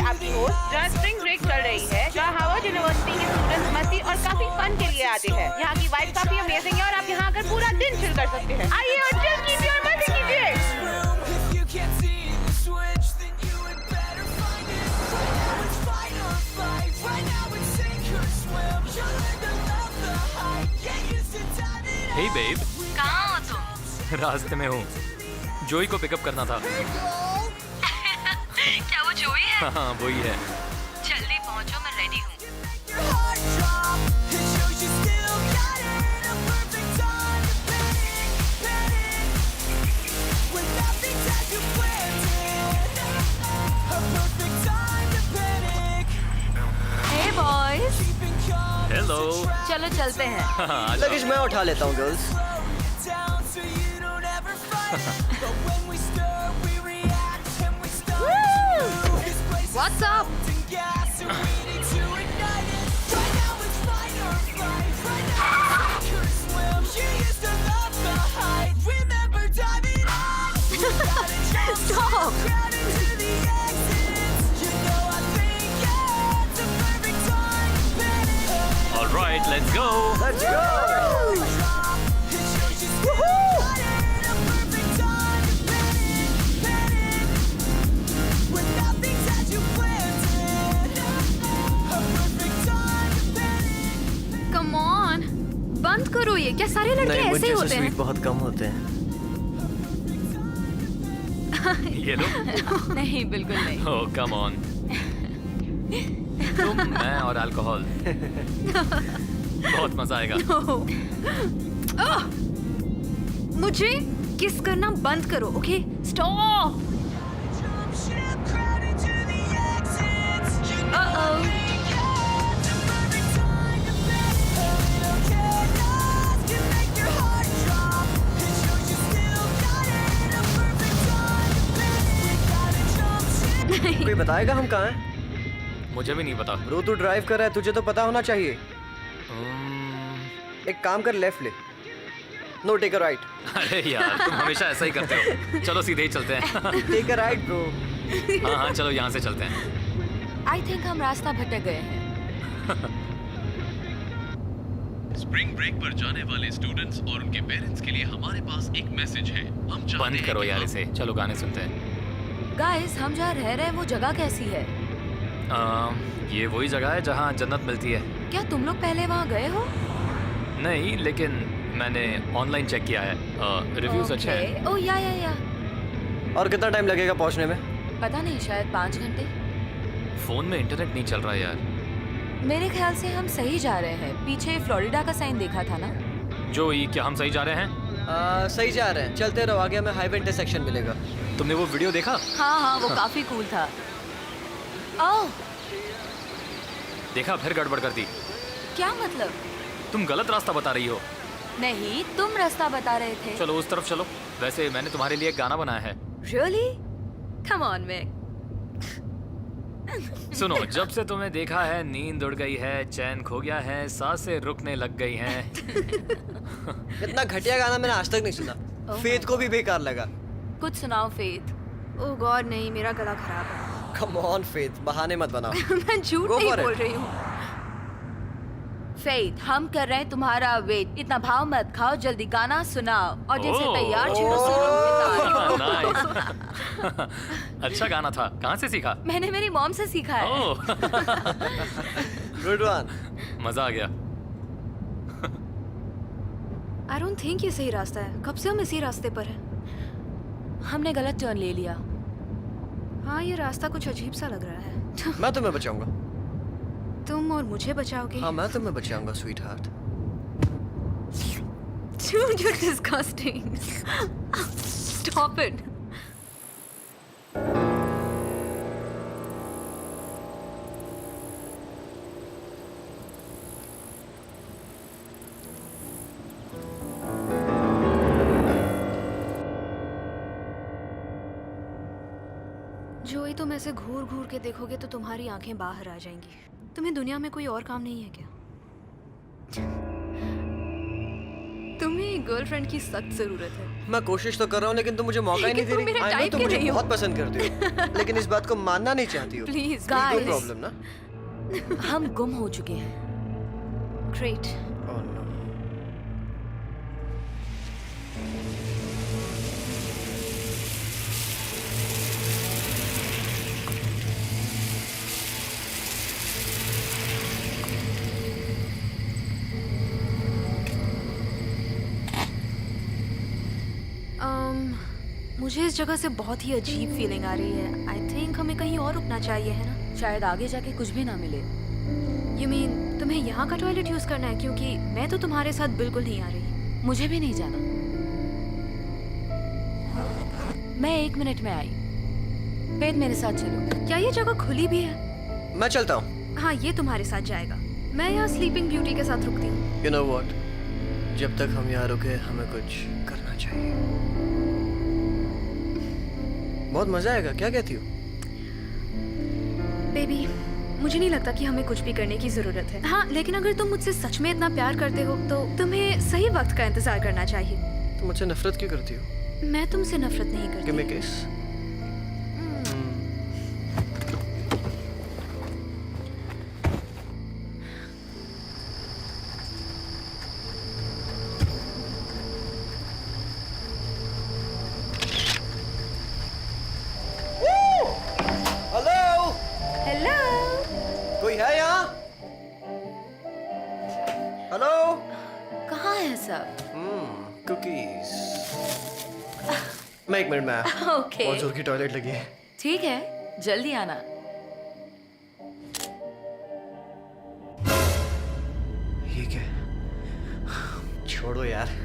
आपकी होस्ट, जहाँ spring break चल रही है, जहाँ हार्वर्ड यूनिवर्सिटी के स्टूडेंट्स मस्ती और काफी फन के लिए आते हैं। यहाँ की वाइब काफी अमेजिंग है और आप यहाँ आकर पूरा दिन चिल कर सकते हैं। आइए और चिल कीजिए और मस्ती कीजिए। हे बेब, कहाँ हो तुम? रास्ते में हूँ। जोई को पिकअप करना था। क्या वो जोई है? हाँ वही है। जल्दी पहुँचो, मैं रेडी हूँ। हे बॉयज, हेलो। चलो चलते हैं। लगेज मैं उठा लेता हूँ girls. What's up? Stop! All right, let's go. Let's go! Come on, बंद करो ये। क्या सारे लड़के नहीं, ऐसे ही मुझे होते स्वीट हैं? बहुत कम होते हैं। ये लो। नहीं, बिल्कुल नहीं। Oh, come on. तुम, मैं और अल्कोहल। बहुत मजा आएगा। मुझे किस करना बंद करो, ओके? स्टॉप। कोई बताएगा हम कहाँ हैं? मुझे भी नहीं पता। ब्रो तू ड्राइव कर रहा है, तुझे तो पता होना चाहिए। एक काम कर, लेफ्ट ले। No, take a right. अरे यार, तुम हमेशा ऐसा ही करते हो। चलो सीधे ही चलते हैं। Take a right bro. हाँ हाँ, चलो यहाँ से चलते हैं। आई थिंक हम रास्ता भटक गए हैं। स्प्रिंग ब्रेक पर जाने वाले स्टूडेंट्स और उनके पेरेंट्स के लिए हमारे पास एक मैसेज है। हम चाहते बंद हैं करो कि यार आप- इसे। चलो गाने सुनते हैं। गाइस, हम जहाँ रह रहे हैं वो जगह कैसी है? ये वही जगह है जहाँ जन्नत मिलती है। क्या तुम लोग पहले वहाँ गए हो? नहीं, लेकिन मैंने ऑनलाइन चेक किया है। रिव्यूज अच्छे हैं। ओ या। और कितना टाइम लगेगा पहुँचने में? पता नहीं, शायद 5 घंटे। फोन में इंटरनेट नहीं चल रहा यार। मेरे ख्याल से हम सही जा रहे हैं। पीछे फ्लोरिडा का साइन देखा था ना? जोई, क्या हम सही जा रहे हैं? सही जा रहे हैं, चलते रहो, आगे हमें हाईवे इंटरसेक्शन मिलेगा। तुमने वो वीडियो देखा? हाँ, वो काफी कूल था। ओह, देखा, फिर गड़बड़ कर दी। क्या मतलब? तुम गलत रास्ता बता रही हो। नहीं, तुम रास्ता बता रहे थे। चलो उस तरफ चलो। वैसे मैंने तुम्हारे लिए एक गाना बनाया है। Really? Come on, Mick. सुनो, जब से तुम्हें देखा है नींद उड़ गई है, चैन खो गया है, सांसें रुकने लग गई हैं। इतना घटिया गाना मैंने आज तक नहीं सुना। फेथ को भी बेकार लगा। कुछ सुनाओ फेथ। ओह गॉड नहीं, मेरा गला खराब है। कम ऑन फेथ, बहाने मत बनाओ। मैं झूठ Go नहीं for it. बोल रही हूँ। फेथ, हम कर रहे हैं तुम्हारा वेट। इतना भाव मत खाओ, जल्दी गाना सुनाओ। और जैसे ओह। तैयार छेड़ो Nice. अच्छा गाना था। कहाँ से सीखा? मैंने मेरी मॉम से सीखा है। ओह, गुड वन। मजा आ गया। आई डोंट थिंक ये सही रास्ता है। कब से हम इसी रास्ते पर हैं? हमने गलत टर्न ले लिया। हाँ, ये रास्ता कुछ अजीब सा लग रहा है। मैं तुम्हें बचाऊंगा। तुम और मुझे बचाओगे? हाँ, मैं तुम्हें बचाऊंगा sweetheart. Dude, you're disgusting. Stop it. जोई, तुम ऐसे घूर घूर के देखोगे तो तुम्हारी आंखें बाहर आ जाएंगी। तुम्हें दुनिया में कोई और काम नहीं है क्या? तुम्हें गर्लफ्रेंड की सख्त जरूरत है। मैं कोशिश तो कर रहा हूँ लेकिन तुम मुझे मौका ही नहीं दे लेकिन तुम रही। मेरे I know type तुम के मुझे नहीं हो। बहुत पसंद करती हो लेकिन इस बात को मानना नहीं चाहती हो। Please no Guys. प्रॉब्लम ना। हम गुम हो चुके हैं। ग्रेट। Oh, no. मुझे इस जगह से बहुत ही अजीब फीलिंग आ रही है। आई थिंक हमें कहीं और रुकना चाहिए, है ना? शायद आगे जाके कुछ भी ना मिले। यू मीन तुम्हें यहाँ का टॉयलेट यूज करना है? क्योंकि मैं तो तुम्हारे साथ बिल्कुल नहीं आ रही। मुझे भी नहीं जाना। मैं 1 मिनट में आई। फेथ मेरे साथ चलो। क्या ये जगह खुली भी है? मैं चलता हूँ। हाँ, ये तुम्हारे साथ जाएगा। मैं यहाँ स्लीपिंग ब्यूटी के साथ रुकती हूँ। You know what? जब तक हम यहाँ रुके हमें कुछ करना चाहिए। बहुत मजा आएगा, क्या कहती हो? बेबी, मुझे नहीं लगता कि हमें कुछ भी करने की जरूरत है। हाँ, लेकिन अगर तुम मुझसे सच में इतना प्यार करते हो तो तुम्हें सही वक्त का इंतजार करना चाहिए। तुम मुझसे नफरत क्यों करती हो? मैं तुमसे नफरत नहीं Give करती। me a kiss. Hello, hello. कोई है यहाँ? हेलो। कहाँ है सब? कुकीज। मैं 1 मिनट में आया। ओके। बहुत जोर की टॉयलेट लगी है। ठीक है, जल्दी आना। ये क्या? छोड़ो यार।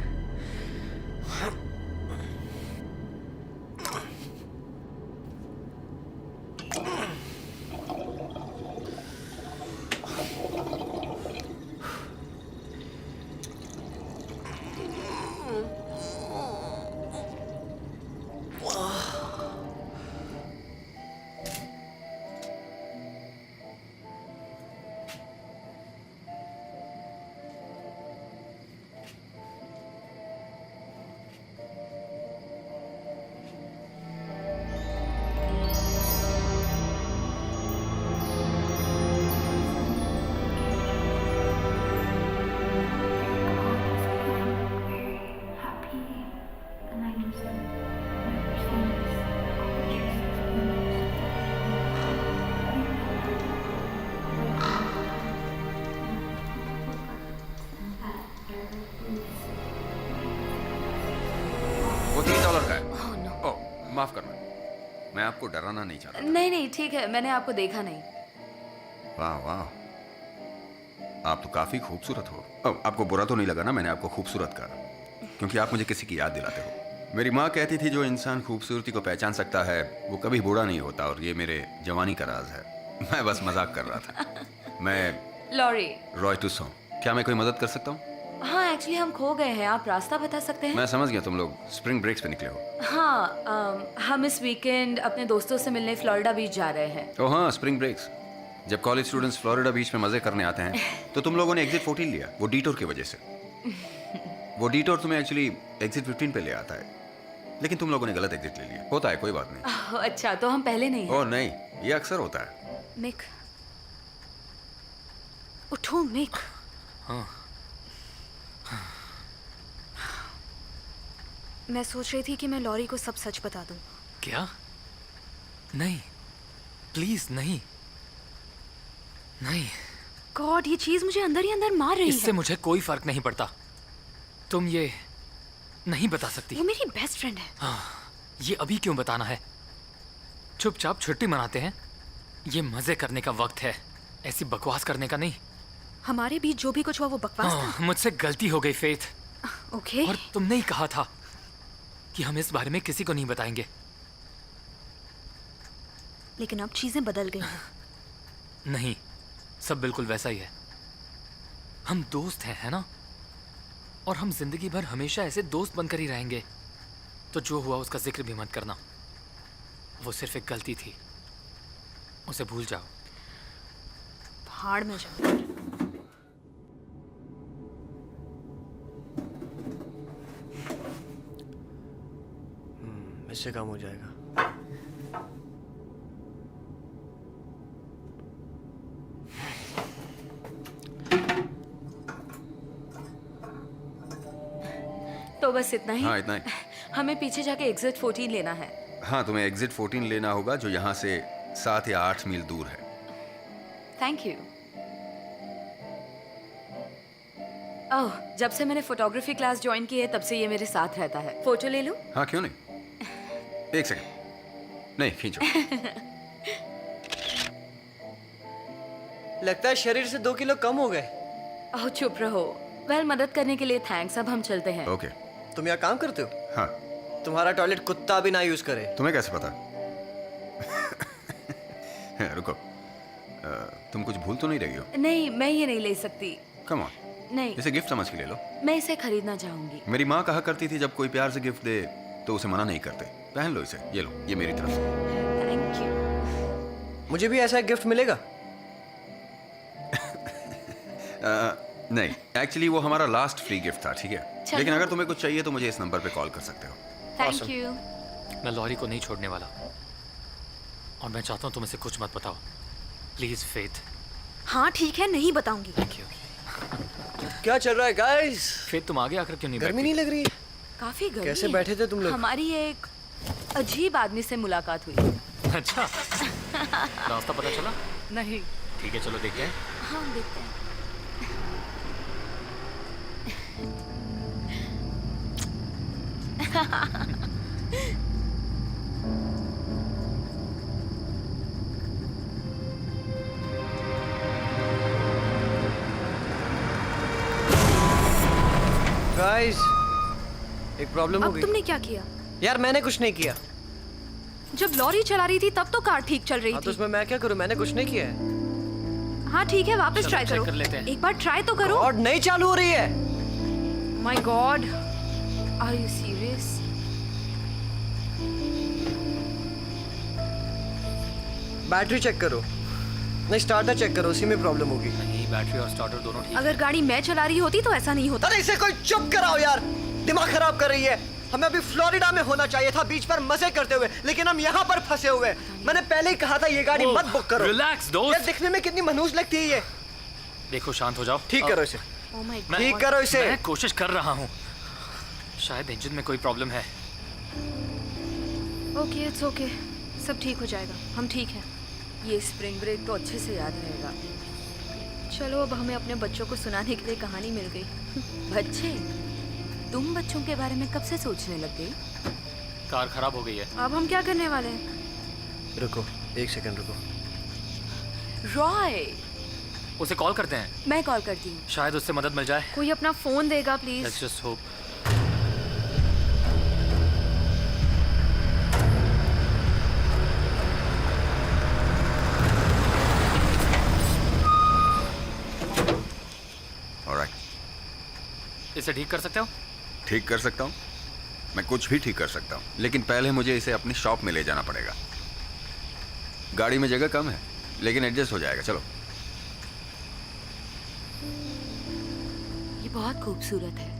वो $3 का है। ओह, माफ करना, मैं आपको डराना नहीं चाहता। नहीं नहीं, ठीक है, मैंने आपको देखा नहीं। वाह वाह, आप तो काफी खूबसूरत हो। आपको बुरा तो नहीं लगा ना मैंने आपको खूबसूरत कहा? क्योंकि आप मुझे किसी की याद दिलाते हो। मेरी माँ कहती थी जो इंसान खूबसूरती को पहचान सकता है वो कभी बूढ़ा नहीं होता, और ये मेरे जवानी का राज है। मैं बस मजाक कर रहा था। मैं लॉरी। रॉय टुसो। क्या मैं कोई मदद कर सकता हूँ? हाँ, एक्चुअली हम खो गए हैं। आप रास्ता बता सकते हैं? मैं समझ गया, तुम लोग स्प्रिंग ब्रेक्स पे निकले हो। हाँ, हम इस वीकेंड अपने दोस्तों से मिलने फ्लोरिडा बीच जा रहे हैं। ओह हाँ, स्प्रिंग ब्रेक्स। जब कॉलेज स्टूडेंट्स फ्लोरिडा बीच में मजे करने आते हैं तो तुम लोगों ने एग्जिट 14 लिया, वो डीटोर की वजह से। वो डीटोर तुम्हें एक्चुअली एग्जिट 15 पे ले आता है, लेकिन तुम लोगों ने गलत एग्जिट ले लिया। होता है, कोई बात नहीं। ओह, अच्छा, तो हम पहले नहीं हैं। ओह नहीं, ये अक्सर होता है। मिक, उठो मिक। मैं सोच रही थी कि मैं लॉरी को सब सच बता दूं। क्या? नहीं, प्लीज नहीं, नहीं। गॉड, ये चीज मुझे अंदर ही अंदर मार रही इससे है। मुझे कोई फर्क नहीं पड़ता। तुम ये नहीं बता सकती। वो मेरी बेस्ट फ्रेंड है। हाँ, ये अभी क्यों बताना है? चुपचाप छुट्टी मनाते हैं। ये मजे करने का वक्त है, ऐसी बकवास करने का नहीं। हमारे बीच जो भी कुछ हुआ वो बकवास था। मुझसे गलती हो गई फेथ। ओके। और तुमने ही कहा था कि हम इस बारे में किसी को नहीं बताएंगे। लेकिन अब चीजें बदल गई हैं। नहीं, सब बिल्कुल वैसा ही है। हम दोस्त हैं, है ना? और हम जिंदगी भर हमेशा ऐसे दोस्त बनकर ही रहेंगे। तो जो हुआ उसका जिक्र भी मत करना। वो सिर्फ एक गलती थी, उसे भूल जाओ। भाड़ में जाओ। इससे काम हो जाएगा। तो बस इतना ही। हाँ, इतना ही। हमें पीछे जाके एग्जिट 14 लेना है। हाँ, तुम्हें एग्जिट 14 लेना होगा, जो यहाँ से 7 या 8 मील दूर है। Thank you. ओह, जब से मैंने फोटोग्राफी क्लास ज्वाइन की है तब से ये मेरे साथ रहता है। फोटो ले लूं? हाँ, क्यों नहीं। एक सेकंड। नहीं, खींचो। लगता है शरीर से 2 किलो कम हो गए। ओह, चुप रहो। वेल, मदद करने के लिए थैंक्स। अब हम चलते हैं। ओके। तुम यहाँ काम करते हो? हाँ। तुम्हारा टॉयलेट कुत्ता भी ना यूज करे। तुम्हें कैसे पता? रुको, तुम कुछ भूल तो नहीं रही हो? नहीं, मैं ये नहीं ले सकती। कम ऑन, नहीं, इसे गिफ्ट समझ के ले लो। मैं इसे खरीदना चाहूंगी। मेरी माँ कहा करती थी, जब कोई प्यार से गिफ्ट दे तो उसे मना नहीं करते। पहन लो इसे। ये लो, ये मेरी तरफ से। Thank you. मुझे भी ऐसा एक गिफ्ट मिलेगा? नहीं, एक्चुअली वो हमारा लास्ट फ्री गिफ्ट था, ठीक है? चलो। लेकिन अगर तुम्हें कुछ चाहिए तो मुझे इस नंबर पे कॉल कर सकते हो। Thank Awesome. यू। मैं लॉरी को नहीं छोड़ने वाला, और मैं चाहता हूँ तुम इसे कुछ मत बताओ, प्लीज फेथ। हाँ ठीक है, नहीं बताऊंगी। Thank you. क्या चल रहा है गाइस? फेथ, तुम आगे आकर क्यों नहीं गर्मी बैठती? नहीं लग रही है? काफी गर्मी कैसे है। बैठे थे तुम लोग? हमारी एक अजीब आदमी से मुलाकात हुई। अच्छा, रास्ता पता चला? नहीं। ठीक है, चलो देखते हैं। हाँ, देखते हैं। गाइस, एक प्रॉब्लम हो अब गई। तुमने क्या किया? यार मैंने कुछ नहीं किया। जब लॉरी चला रही थी तब तो कार ठीक चल रही हाँ, तो थी। उसमें मैं क्या करूं? मैंने कुछ नहीं किया है। हाँ ठीक है, वापस चलो, ट्राई check करो। कर लेते हैं। एक बार ट्राई तो करो। और नहीं चालू हो रही है। My god, are you serious? Battery check करो। नहीं, स्टार्टर चेक करो, उसी में प्रॉब्लम होगी। नहीं, बैटरी और स्टार्टर दोनों ठीक अगर गाड़ी मैं चला रही होती तो ऐसा नहीं होता। अरे इसे कोई चुप कराओ यार, दिमाग खराब कर रही है। हमें अभी फ्लोरिडा में होना चाहिए था, बीच पर मजे करते हुए, लेकिन हम यहाँ पर फंसे हुए। मैंने पहले ही कहा था ये गाड़ी ओह, मत बुक करो। रिलैक्स यार दोस्त। दिखने में कितनी मनहूस लगती है ये। देखो, शांत हो जाओ। ठीक करो इसे। ओह माय मैं- ठीक करो इसे। मैं कोशिश कर रहा हूँ। शायद इंजन में कोई प्रॉब्लम है। गॉड। ओके, इट्स ओके, सब ठीक हो जाएगा। हम ठीक हैं। ये स्प्रिंग ब्रेक तो अच्छे से याद रहेगा। चलो, अब हमें अपने बच्चों को सुनाने के लिए कहानी मिल गई। बच्चे, तुम बच्चों के बारे में कब से सोचने लग गई? कार खराब हो गई है। अब हम क्या करने वाले हैं? रुको, एक सेकंड रुको। रॉय, उसे कॉल करते हैं, मैं कॉल करती हूँ। शायद उससे मदद मिल जाए। कोई अपना फोन देगा let's please? Just hope. Alright, इसे ठीक कर सकते हो? ठीक कर सकता हूँ। मैं कुछ भी ठीक कर सकता हूँ, लेकिन पहले मुझे इसे अपनी शॉप में ले जाना पड़ेगा। गाड़ी में जगह कम है, लेकिन एडजस्ट हो जाएगा। चलो। ये बहुत खूबसूरत है।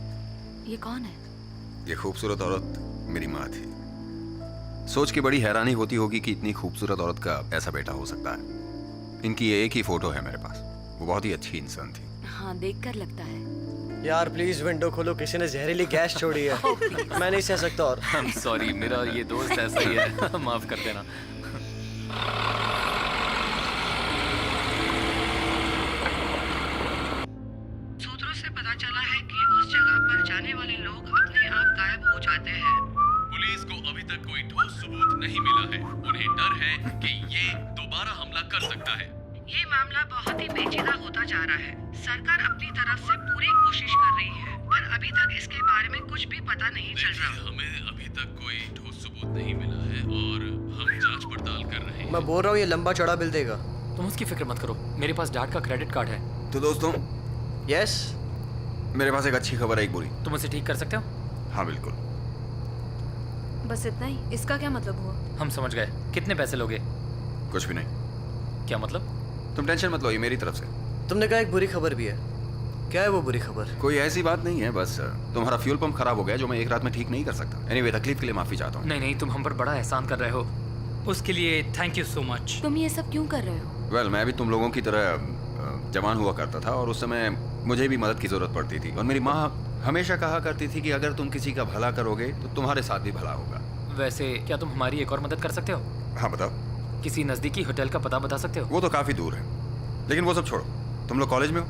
ये कौन है? ये खूबसूरत औरत मेरी माँ थी। सोच के बड़ी हैरानी होती होगी कि इतनी खूबसूरत औरत का ऐसा बेटा हो सकता है। इनकी ये एक ही फोटो है मेरे पास। वो बहुत ही अच्छी इंसान थी। हाँ, देखकर लगता है। यार प्लीज विंडो खोलो, किसी ने जहरीली गैस छोड़ी है। मैं नहीं सह सकता और। आई एम सॉरी, मेरा ये दोस्त ऐसा ही है। माफ कर देना। सूत्रों से पता चला है कि उस जगह पर जाने वाले लोग अपने आप गायब हो जाते हैं। पुलिस को अभी तक कोई ठोस सबूत नहीं मिला है। उन्हें डर है कि ये दोबारा हमला कर सकता है। ये मामला बहुत ही पेचीदा होता जा रहा है। सरकार अपनी तरफ से पूरी कोशिश कर रही है, पर अभी तक इसके बारे में कुछ भी पता नहीं चल देखिए, रहा। हमें अभी तक कोई ठोस सबूत नहीं मिला है और हम जांच पड़ताल कर रहे हैं। मैं बोल रहा हूँ ये लंबा चौड़ा बिल देगा। तुम उसकी फिक्र मत करो, मेरे पास डैड का क्रेडिट कार्ड है। तो दोस्तों, यस, मेरे पास एक अच्छी खबर है, एक बुरी। तुम उसे ठीक कर सकते हो? हाँ बिल्कुल। बस इतना ही? इसका क्या मतलब हुआ? हम समझ गए। कितने पैसे लोगे? कुछ भी नहीं। क्या मतलब? तुम टेंशन मत लो, ये मेरी तरफ से। तुमने कहा एक बुरी खबर भी है। क्या है वो बुरी खबर? कोई ऐसी बात नहीं है, बस तुम्हारा फ्यूल पंप खराब हो गया जो मैं एक रात में ठीक नहीं कर सकता। एनीवे, तकलीफ के लिए माफी चाहता हूँ। नहीं नहीं, तुम हम पर बड़ा एहसान कर रहे हो, उसके लिए थैंक यू सो मच। तुम ये सब क्यों कर रहे हो? वेल, मैं भी तुम लोगों की तरह जवान हुआ करता था और उस समय मुझे भी मदद की जरूरत पड़ती थी, और मेरी माँ हमेशा कहा करती थी कि अगर तुम किसी का भला करोगे तो तुम्हारे साथ भी भला होगा। वैसे क्या तुम हमारी एक और मदद कर सकते हो? हाँ बताओ। किसी नज़दीकी होटल का पता बता सकते हो? वो तो काफी दूर है, लेकिन वो सब छोड़ो। तुम लोग कॉलेज में हो?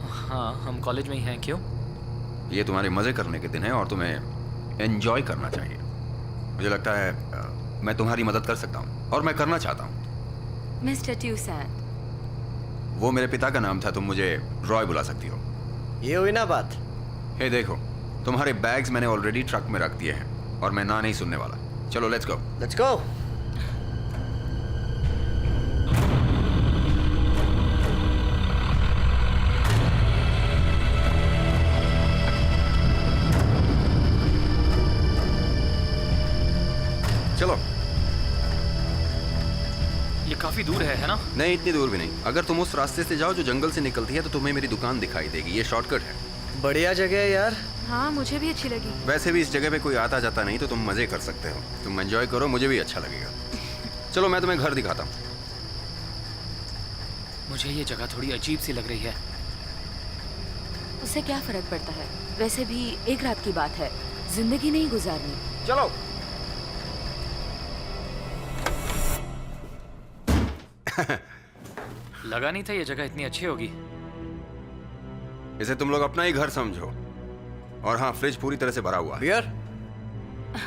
हाँ, हम कॉलेज में ही हैं। क्यों? ये तुम्हारे मजे करने के दिन है और तुम्हें एंजॉय करना चाहिए। मुझे लगता है मैं तुम्हारी मदद कर सकता हूँ और मैं करना चाहता हूँ। मिस्टर ट्यूसैन, वो मेरे पिता का नाम था, तुम मुझे रॉय बुला सकती हो। ये हुई ना बात। हे देखो, तुम्हारे बैग्स मैंने ऑलरेडी ट्रक में रख दिए हैं और मैं ना नहीं सुनने वाला। चलो लेट्स गो। Let's go. चलो। ये काफी दूर है ना? नहीं, इतनी दूर भी नहीं। अगर तुम उस रास्ते से जाओ जो जंगल से निकलती है तो तुम्हें मेरी दुकान दिखाई देगी। ये शॉर्टकट है। बढ़िया जगह है यार। हाँ, मुझे भी अच्छी लगी। वैसे भी इस जगह पे कोई आता जाता नहीं, तो तुम मजे कर सकते हो। तुम एंजॉय करो, मुझे भी अच्छा लगेगा। चलो मैं तुम्हें घर दिखाता हूँ। मुझे ये जगह थोड़ी अजीब सी लग रही है। उससे क्या फर्क पड़ता है? वैसे भी एक रात की बात है, जिंदगी नहीं गुजारनी। चलो। लगा नहीं था ये जगह इतनी अच्छी होगी। इसे तुम लोग अपना ही घर समझो। और हाँ, फ्रिज पूरी तरह से भरा हुआ है। बियर?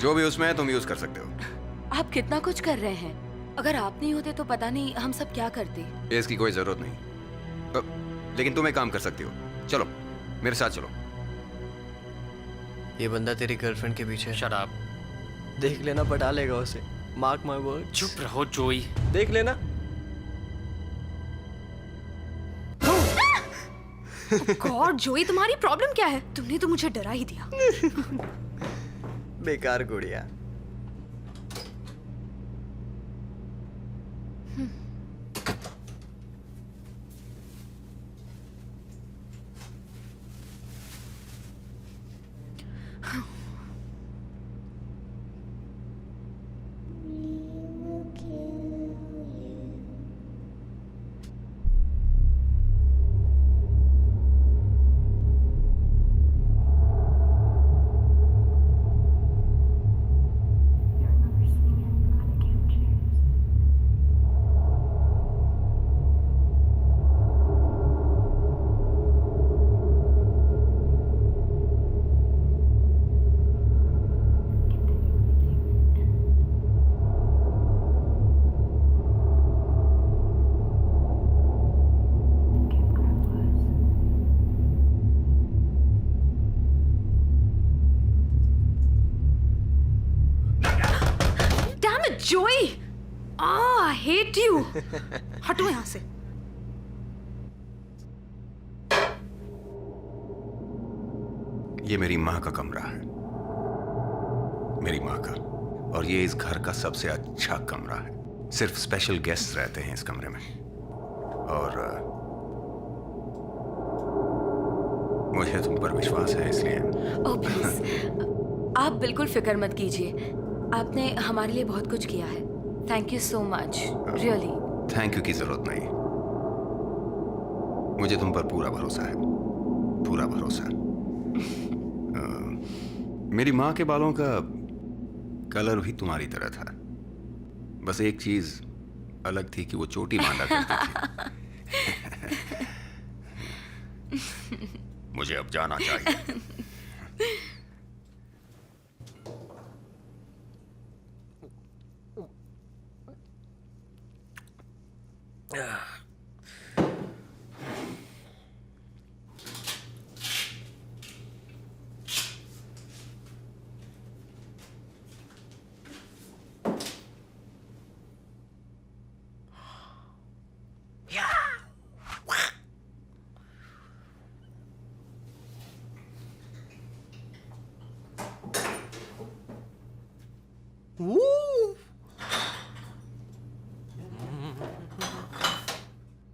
जो भी उसमें है तुम यूज कर सकते हो। आप कितना कुछ कर रहे हैं। अगर आप नहीं होते तो पता नहीं हम सब क्या करते। इसकी कोई जरूरत नहीं, लेकिन तुम एक काम कर सकती हो। चलो मेरे साथ चलो। ये बंदा तेरी गर्लफ्रेंड के पीछे है। Shut up. देख लेना, पटा लेगा उसे। Mark my word. चुप रहो जोई। देख लेना। गॉड जोई, तुम्हारी प्रॉब्लम क्या है? तुमने तो मुझे डरा ही दिया। बेकार गुड़िया। जोई, आई हेट यू। हटो यहाँ से। ये मेरी माँ का कमरा है, मेरी माँ का, और ये इस घर का सबसे अच्छा कमरा है। सिर्फ स्पेशल गेस्ट रहते हैं इस कमरे में, और मुझे तुम पर विश्वास है इसलिए। ओह प्लीज, आप बिल्कुल फिक्र मत कीजिए। आपने हमारे लिए बहुत कुछ किया है। Thank you so much, really. Thank you की जरूरत नहीं, मुझे तुम पर पूरा भरोसा है, पूरा भरोसा। मेरी माँ के बालों का कलर भी तुम्हारी तरह था, बस एक चीज अलग थी कि वो चोटी बांधा करती थी। मुझे अब जाना चाहिए।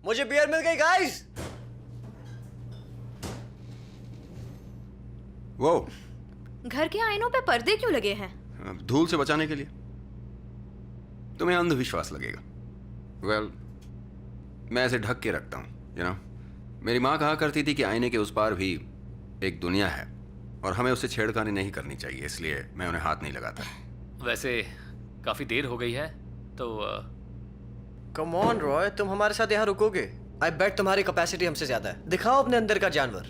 मुझे बियर मिल गई गाइस। वो घर के आईनों पे पर्दे क्यों लगे हैं? धूल से बचाने के लिए। तुम्हें अंधविश्वास लगेगा। वेल, मैं ऐसे ढक के रखता हूँ, यू नो। मेरी माँ कहा करती थी कि आईने के उस पार भी एक दुनिया है और हमें उससे छेड़खानी नहीं करनी चाहिए, इसलिए मैं उन्हें हाथ नहीं लगाता। वैसे काफी देर हो गई है तो कम ऑन रॉय, तुम हमारे साथ यहाँ रुकोगे? आई बेट तुम्हारी कैपेसिटी हमसे ज्यादा है। दिखाओ अपने अंदर का जानवर।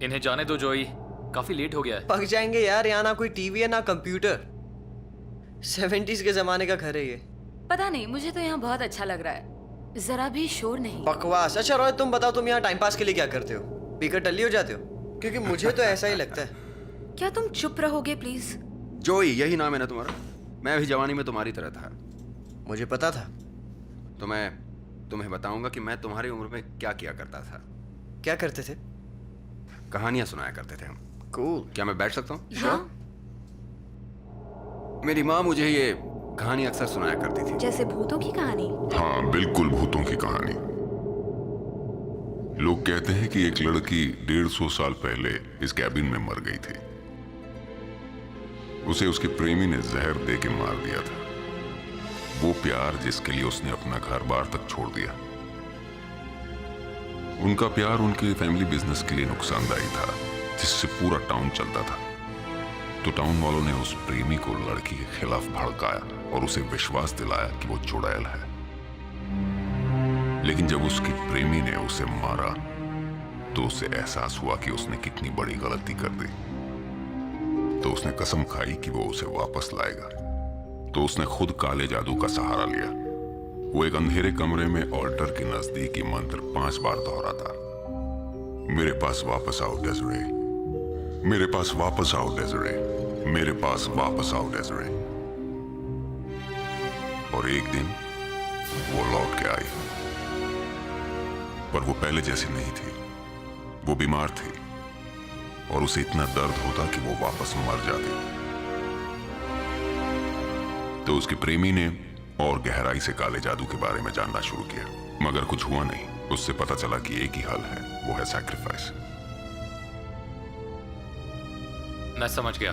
इन्हें जाने दो जोई, काफी लेट हो गया है। पक जाएंगे यार, यहाँ ना कोई टीवी है ना कंप्यूटर। 70s के जमाने का घर है ये। पता नहीं, मुझे तो यहाँ बहुत अच्छा लग रहा है, जरा भी शोर नहीं। बकवास। अच्छा रॉय, तुम बताओ, तुम यहाँ टाइम पास के लिए क्या करते हो? पीकर टल्ली हो जाते हो? क्योंकि मुझे तो ऐसा ही लगता है। क्या तुम चुप रहोगे प्लीज? जोई, यही नाम है ना तुम्हारा? मैं भी जवानी में तुम्हारी तरह था। मुझे पता था। तो मैं तुम्हें बताऊंगा कि मैं तुम्हारी उम्र में क्या किया करता था। क्या करते थे? कहानियां सुनाया करते थे हम। कूल। क्या मैं बैठ सकता हूँ? हाँ, मेरी माँ मुझे ये कहानी अक्सर सुनाया करती थी। जैसे भूतों की कहानी? हाँ, बिल्कुल भूतों की कहानी। लोग कहते हैं कि एक लड़की 150 साल पहले इस कैबिन में मर गई थी। उसे उसके प्रेमी ने जहर दे के मार दिया था। वो प्यार जिसके लिए उसने अपना घर बार तक छोड़ दिया। उनका प्यार उनके फैमिली बिजनेस के लिए नुकसानदायी था, जिससे पूरा टाउन चलता था। तो टाउन वालों ने उस प्रेमी को लड़की के खिलाफ भड़काया और उसे विश्वास दिलाया कि वो चुड़ैल है। लेकिन जब उसके प्रेमी ने उसे मारा तो उसे एहसास हुआ कि उसने कितनी बड़ी गलती कर दी। तो उसने कसम खाई कि वो उसे वापस लाएगा। तो उसने खुद काले जादू का सहारा लिया। वो एक अंधेरे कमरे में ऑल्टर के नजदीक ये मंत्र 5 बार दोहराता। मेरे पास वापस आओ डेज़रे, मेरे पास वापस आओ डेज़रे, मेरे पास वापस आओ डेज़रे। और एक दिन वो लौट के आई, पर वो पहले जैसी नहीं थी। वो बीमार थी और उसे इतना दर्द होता कि वो वापस मर जाती। तो उसके प्रेमी ने और गहराई से काले जादू के बारे में जानना शुरू किया, मगर कुछ हुआ नहीं। उससे पता चला कि एक ही हल है, वो है सैक्रिफाइस। मैं समझ गया,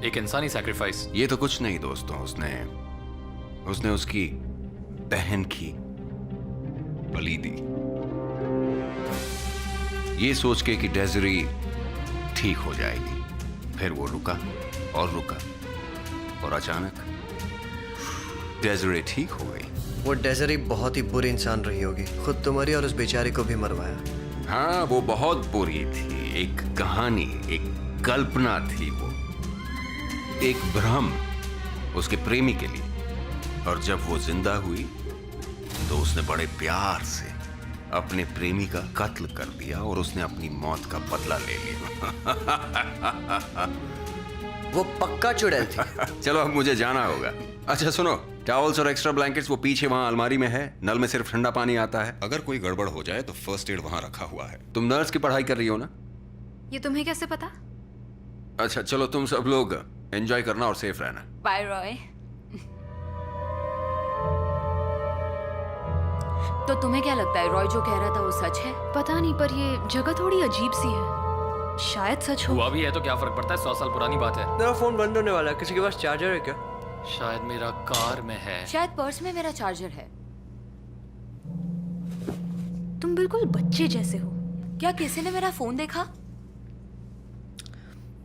एक इंसानी सैक्रिफाइस। ये तो कुछ नहीं दोस्तों, उसने उसकी बहन की बलि दी, ये सोच के कि डेज़री ठीक हो जाएगी। फिर वो रुका और अचानक डेज़री ठीक हो गई। वो डेज़री बहुत ही बुरी इंसान रही होगी, खुद तो मरी और उस बेचारे को भी मरवाया। हाँ, वो बहुत बुरी थी। एक कहानी, एक कल्पना थी वो, एक भ्रम उसके प्रेमी के लिए। और जब वो जिंदा हुई तो उसने बड़े प्यार से अपने प्रेमी का कत्ल कर दिया और उसने अपनी मौत का बदला ले लिया। वो पक्का चुड़ैल थी। चलो अब मुझे जाना होगा। अच्छा सुनो, टॉवल्स और एक्स्ट्रा ब्लैंकेट्स वो पीछे वहाँ अलमारी में है। नल में सिर्फ ठंडा पानी आता है। अगर कोई गड़बड़ हो जाए तो फर्स्ट एड वहाँ रखा हुआ है। तुम नर्स की पढ़ाई कर रही हो ना? ये तुम्हें कैसे पता? अच्छा चलो, तुम सब लोग एंजॉय करना और सेफ रहना। बाय रॉय। तो तुम्हें क्या लगता है, रॉय जो कह रहा था वो सच है? पता नहीं, पर ये जगह थोड़ी अजीब सी है। शायद सच हो। हुआ भी है तो क्या फर्क पड़ता है, 100 साल पुरानी बात है। मेरा फोन बंद होने वाला है, किसी के पास चार्जर है क्या? शायद मेरा कार में है। शायद पर्स में मेरा चार्जर है। तुम बिल्कुल बच्चे जैसे हो। क्या किसी ने मेरा फोन देखा?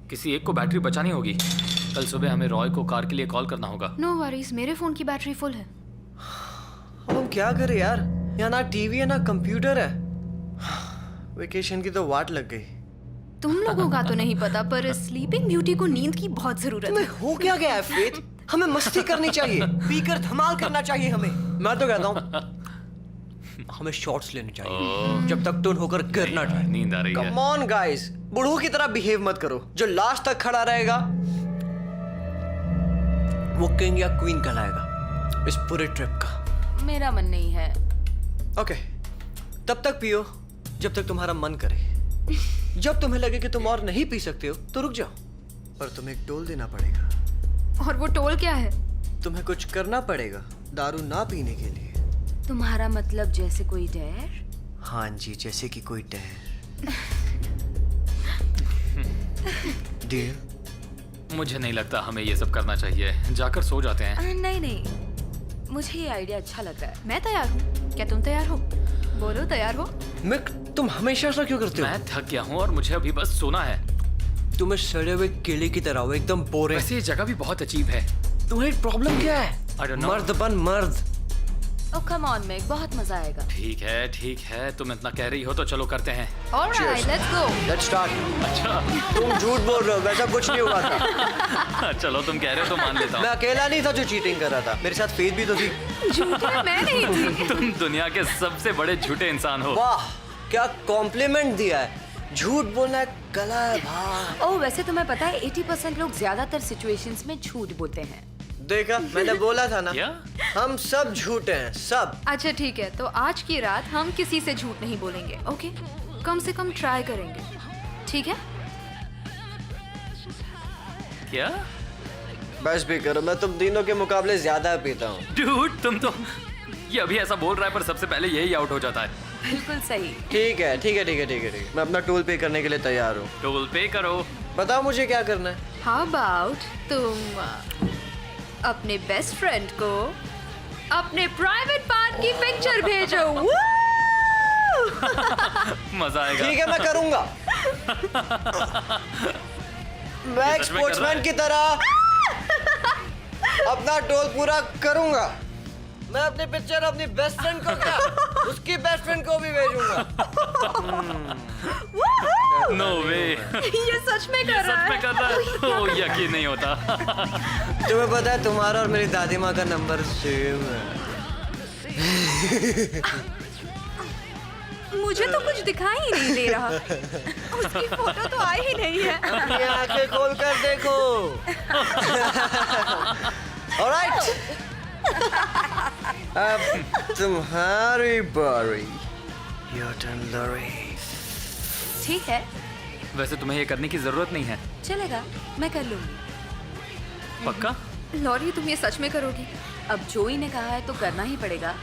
किसी एक को बैटरी बचानी होगी। कल सुबह हमें रॉय को कार के लिए कॉल करना होगा। नो वरीज, मेरे फोन की बैटरी फुल है। अब हम क्या करें यार, यहाँ ना टीवी है ना कंप्यूटर है। वेकेशन की तो वाट लग गई। तुम लोगों का तो नहीं पता, पर स्लीपिंग ब्यूटी को नींद की बहुत जरूरत तुम्हें है। हो क्या गया है फेथ? हमें मस्ती करनी चाहिए, पीकर धमाल करना चाहिए हमें। मैं तो कहता हूँ हमें शॉट्स लेने चाहिए जब तक टून होकर गिर ना जाए। नींद आ रही है। कम ऑन गाइस, बूढ़ों की तरह बिहेव मत करो। जो लास्ट तक खड़ा रहेगा वो किंग या क्वीन कहलाएगा इस पूरे ट्रिप का। मेरा मन नहीं है। ओके, तब तक पियो जब तक तुम्हारा मन करे। जब तुम्हें लगे कि तुम और नहीं पी सकते हो तो रुक जाओ, पर तुम्हें एक टोल देना पड़ेगा। और वो टोल क्या है? तुम्हें कुछ करना पड़ेगा दारू ना पीने के लिए। तुम्हारा मतलब जैसे कोई डर? हाँ जी, जैसे कि कोई डर। डियर। मुझे नहीं लगता हमें ये सब करना चाहिए, जाकर सो जाते हैं। नहीं नहीं, मुझे ये आइडिया अच्छा लग रहा है। मैं तैयार हूँ, क्या तुम तैयार हो? बोलो तैयार हो? मिक, तुम हमेशा ऐसा क्यों करते हो? मैं थक गया हूँ और मुझे अभी बस सोना है। तुम्हें सड़े हुए केले की तरह हो, एकदम बोरे। वैसे ये जगह भी बहुत अजीब है। तुम्हारी प्रॉब्लम क्या है? I don't know. मर्द बन मर्द। ओ कम ऑन मिक, बहुत मजा आएगा। ठीक है, तुम इतना कह रही हो तो चलो करते हैं। Alright, let's go. Let's start. अच्छा तुम झूठ बोल रहे हो, वैसा कुछ नहीं हुआ था। चलो तुम कह रहे हो तो मान लेता मैं हूँ। अकेला नहीं था जो चीटिंग कर रहा था, मेरे साथ फेथ भी तो थी। झूठा मैं नहीं थी। तुम दुनिया के सबसे बड़े झूठे इंसान हो। वाह, क्या कॉम्प्लीमेंट दिया है। झूठ बोलना एक कला है भाई। ओ वैसे तुम्हें पता है 80% लोग ज्यादातर सिचुएशंस में झूठ बोलते हैं। देखा, मैंने बोला था ना। क्या? हम सब झूठे हैं, सब। अच्छा ठीक है, तो आज की रात हम किसी से झूठ नहीं बोलेंगे, ओके? कम से कम ट्राई करेंगे, ठीक है? क्या? बस भी करो, मैं तुम तीनों के मुकाबले ज्यादा पीता हूँ। डूड तुम तो ये अभी ऐसा बोल रहा है पर सबसे पहले यही आउट हो जाता है। बिल्कुल सही। ठीक है ठीक है ठीक है ठीक है ठीक है, मैं अपना टोल पे करने के लिए तैयार हूँ। टोल पे करो। बताओ मुझे क्या करना है। हाउ अबाउट तुम अपने बेस्ट फ्रेंड को अपने प्राइवेट पार्ट की पिक्चर भेजो। मजा आएगा। ठीक है, मैं करूँगा। मैं एक सच में कर रहा स्पोर्ट्समैन है? की तरह अपना टोल पूरा करूँगा। मैं अपनी पिक्चर अपनी बेस्ट फ्रेंड को क्या, उसकी बेस्ट फ्रेंड को भी भेजूंगा। नो वे। ये सच में कर रहा सच में है। कर रहा है? ओ यकीन नहीं होता। तुम्हें पता है तुम्हारा और मेरी दादी माँ का नंबर सेम है। मुझे तो कुछ दिखाई ही नहीं दे रहा। उसकी फोटो तो आई ही नहीं है। अपनी आंखें खोल कर देखो। ऑलराइट, अब तुम्हारी बारी। Your turn Laurie. ठीक है, वैसे तुम्हें ये करने की जरूरत नहीं है। चलेगा, मैं कर लूंगी। पक्का? लॉरी तुम ये सच में करोगी? अब जोई ने कहा है तो करना ही पड़ेगा।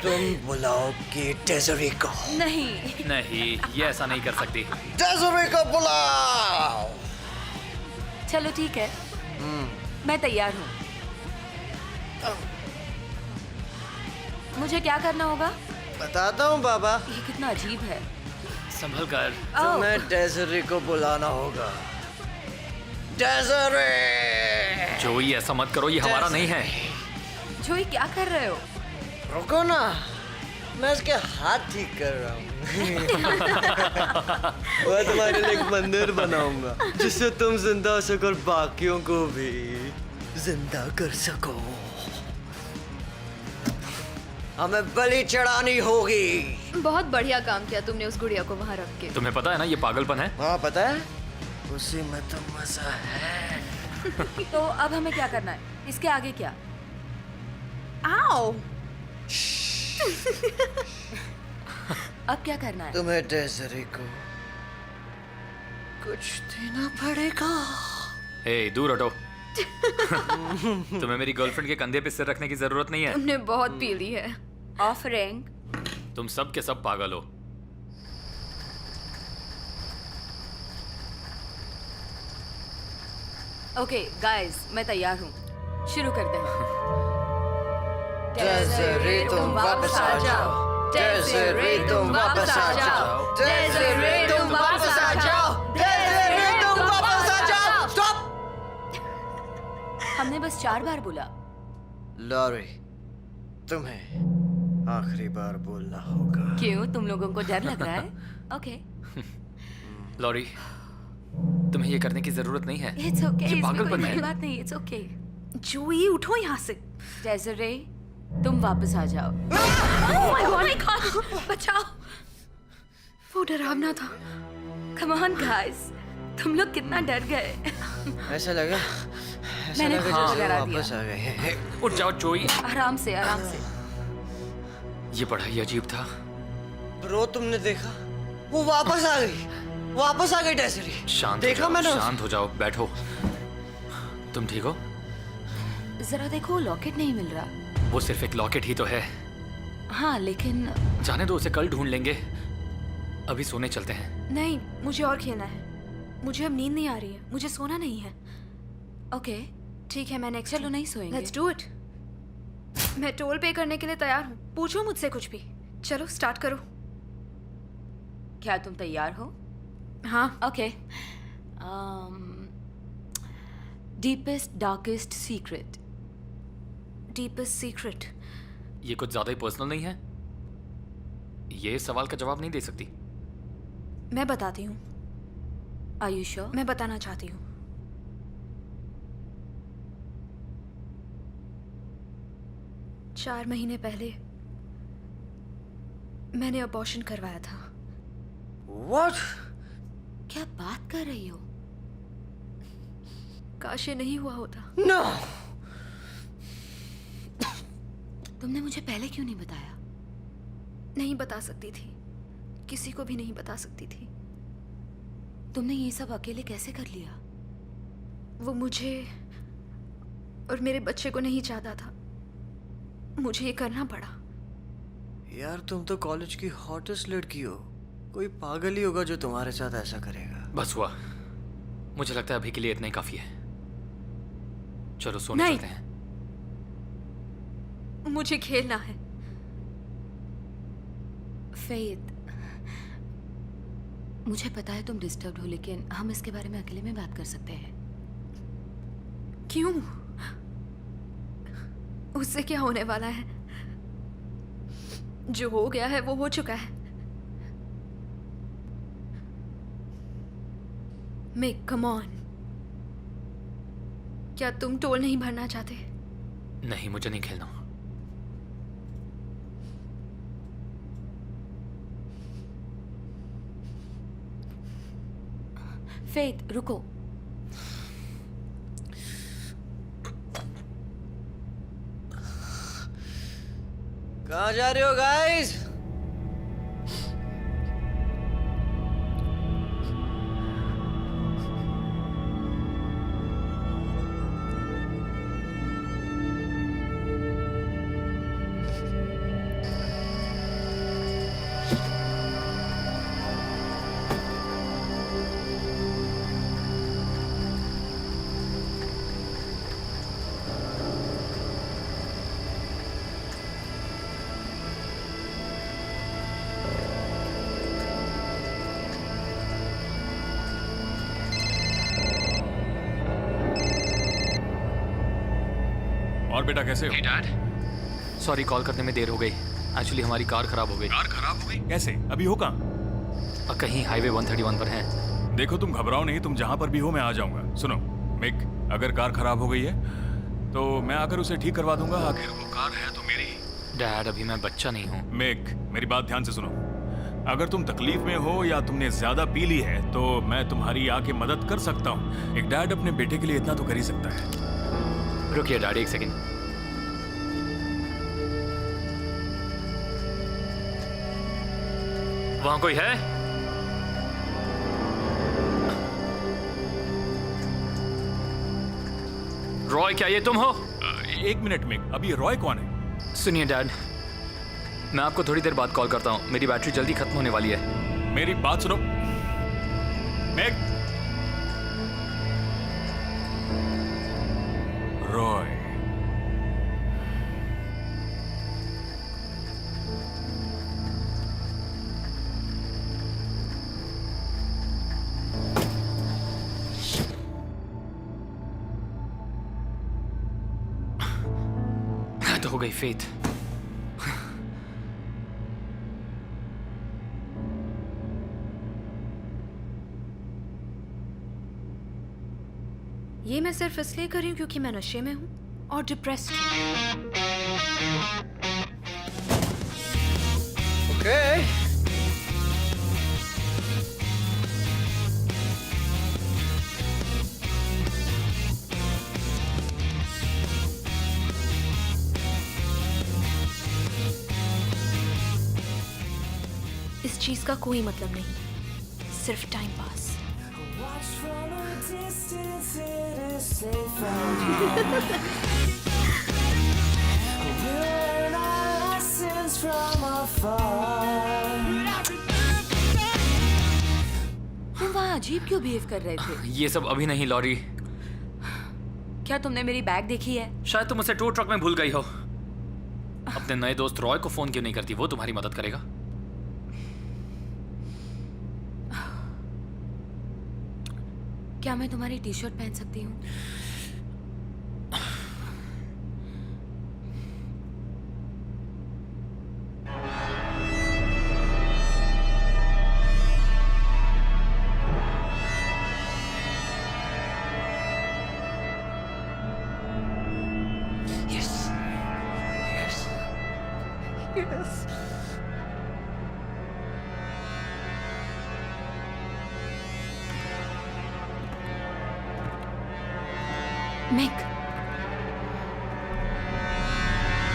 तुम बुलाओ कि डेजरी को। नहीं, नहीं, ये ऐसा नहीं कर सकती। डेजरी को बुलाओ। चलो ठीक है, मैं तैयार हूँ। मुझे क्या करना होगा? बताता हूँ बाबा। ये कितना अजीब है। संभल कर। तुम्हें डेजरी को बुलाना होगा। डेजरी। जोई ऐसा मत करो, ये हमारा नहीं है। जोई क्या कर रहे हो? रुको ना, मैं इसके हाथ ठीक कर रहा हूँ। मैं तुम्हारे लिए एक मंदिर बनाऊंगा जिससे तुम जिंदा हो सको और बाकियों को भी जिंदा कर सको। हमें बलि चढ़ानी होगी। बहुत बढ़िया काम किया तुमने उस गुड़िया को वहाँ रख के। तुम्हें पता है ना ये पागलपन है। हाँ पता है, उसी में तो मजा है। तो अब हमें क्या करना है? इसके आगे क्या? आओ। अब क्या करना है? तुम्हें डेजरी को कुछ देना पड़ेगा। ए, दूर हटो। तुम्हें मेरी गर्लफ्रेंड के कंधे पे सिर रखने की जरूरत नहीं है। तुमने बहुत पी ली है। ऑफरिंग। तुम सब के सब पागल हो। ओके गाइस, मैं तैयार हूँ। शुरू करते हैं। डेजरी तुम वापस आ जाओ। डेजरी तुम वापस आ जाओ। डेजरी तुम वापस आ जाओ। डेजरी तुम वापस आ जाओ। स्टॉप। हमने बस 4 बार बोला। लॉरी, तुम्हें आखिरी बार बोलना होगा। क्यों, तुम लोगों को डर लग रहा है? ओके। लॉरी, तुम्हें ये करने की जरूरत नहीं है। इट्स ओके, ये इसमें कोई पागलपन बड़ी है। बात नहीं। It's okay. जोई उठो यहाँ से। डेजरे, तुम वापस आ जाओ। ओह माय गॉड, बचाओ। वो डरावना था। कम ऑन गाइस, तुम लोग कितना डर गए। ऐसा लगा मैंने जैसे खुद वो डरा वापस दिया। आ गए। उठ जाओ जोई। आराम से, आराम से। ये बड़ा ही अजीब था। ब्रो, तुमने देखा, वो वापस आ गई। वापस आ गई डेजरी। शांत हो देखा जाओ, मैंने शांत हो जाओ, बैठो। तुम ठीक हो? जरा देखो, लॉकेट नहीं मिल रहा। वो सिर्फ एक लॉकेट ही तो है। हाँ लेकिन जाने दो, उसे कल ढूंढ लेंगे। अभी सोने चलते हैं। नहीं, मुझे और खेलना है। मुझे अब नींद नहीं आ रही है, मुझे सोना नहीं है। ओके, ठीक है, मैं नेक्स्ट चलो नहीं सोएंगे। Let's do it. मैं टोल पे करने के लिए तैयार हूँ, पूछो मुझसे कुछ भी। चलो स्टार्ट करो। क्या तुम तैयार हो? हाँ। Okay. Deepest darkest secret. Deepest secret. ये कुछ ज्यादा ही पर्सनल नहीं है? ये सवाल का जवाब नहीं दे सकती? मैं बताती हूँ। Are you sure? मैं बताना चाहती हूँ। चार महीने पहले मैंने अबॉर्शन करवाया था। What? क्या बात कर रही हो? काश ये नहीं हुआ होता। No! तुमने मुझे पहले क्यों नहीं बताया? नहीं बता सकती थी, किसी को भी नहीं बता सकती थी। तुमने ये सब अकेले कैसे कर लिया? वो मुझे और मेरे बच्चे को नहीं चाहता था, मुझे ये करना पड़ा। यार तुम तो कॉलेज की हॉटेस्ट लड़की हो, कोई पागल ही होगा जो तुम्हारे साथ ऐसा करेगा। बस हुआ, मुझे लगता है अभी के लिए इतना ही काफी है। चलो सोने नहीं। चलते हैं। मुझे खेलना है। फेथ, मुझे पता है तुम डिस्टर्ब हो, लेकिन हम इसके बारे में अकेले में बात कर सकते हैं। क्यों? उससे क्या होने वाला है? जो हो गया है वो हो चुका है। मेक कम ऑन, क्या तुम टोल नहीं भरना चाहते? नहीं, मुझे नहीं खेलना। फेथ, रुको। कहाँ जा रहे हो गाइस? और बेटा कैसे हो? डैड, सॉरी कॉल करने में देर हो गई। एक्चुअली हमारी कार खराब हो गई। कार खराब हो गई? कैसे? अभी हो कहाँ? कहीं हाईवे 131 पर हैं। देखो तुम घबराओ नहीं, तुम जहाँ पर भी हो मैं आ जाऊंगा। सुनो मिक, अगर कार खराब हो गई है तो मैं आकर उसे ठीक करवा दूंगा। आखिर वो कार है तो मेरी। डैड, अभी मैं बच्चा नहीं हूँ। मिक, मेरी बात ध्यान से सुनो। अगर तुम तकलीफ में हो या तुमने ज्यादा पी ली है तो मैं तुम्हारी आके मदद कर सकता हूँ। एक डैड अपने बेटे के लिए इतना तो कर ही सकता है। रुकिए डैडी, एक सेकंड। वहां कोई है? रॉय, क्या ये तुम हो? एक मिनट मिक, अभी रॉय कौन है? सुनिए डैड, मैं आपको थोड़ी देर बाद कॉल करता हूँ। मेरी बैटरी जल्दी खत्म होने वाली है। मेरी बात सुनो मिक। रॉय, तो हो गई फेथ। ये मैं सिर्फ इसलिए कर रही हूँ क्योंकि मैं नशे में हूँ और डिप्रेस्ड हूँ। ओके। इस चीज का कोई मतलब नहीं, सिर्फ टाइम पास। तुम वहाँ अजीब क्यों बिहेव कर रहे थे? ये सब अभी नहीं लॉरी। क्या तुमने मेरी बैग देखी है? शायद तुम उसे टू ट्रक में भूल गई हो। अपने नए दोस्त रॉय को फोन क्यों नहीं करती? वो तुम्हारी मदद करेगा। क्या मैं तुम्हारी टी शर्ट पहन सकती हूँ?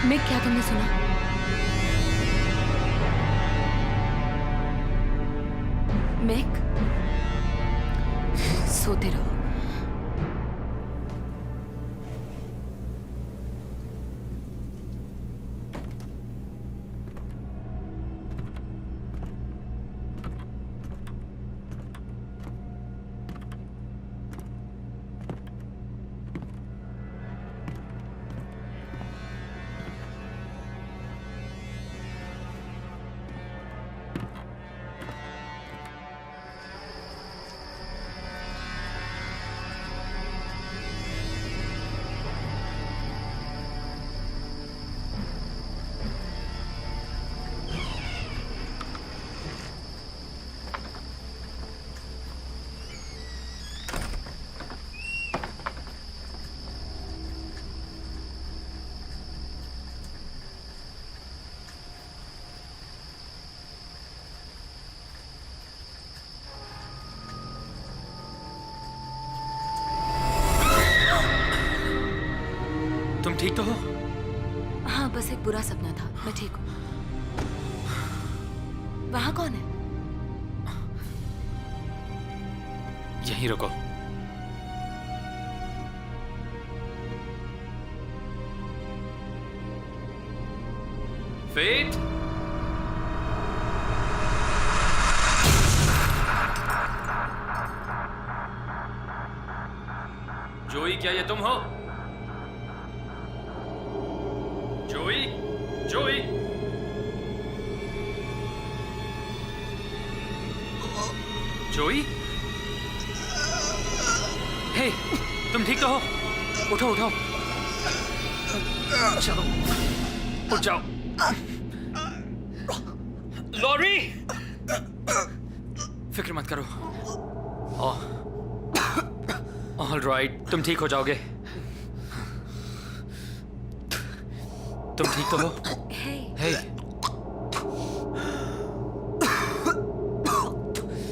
मिक, क्या तुमने सुना? मिक, सोते रहो। तुम ठीक तो हो? हाँ, बस एक बुरा सपना था। मैं ठीक हूँ। वहाँ कौन है? यहीं रुको। फेट, जोई, क्या ये तुम हो? जोई, जोई, जोई, हे, तुम ठीक तो हो? उठो उठो, चलो, उठ जाओ। लॉरी, फिक्र मत करो। ऑल राइट, तुम ठीक हो जाओगे। तुम ठीक तो हो? हे,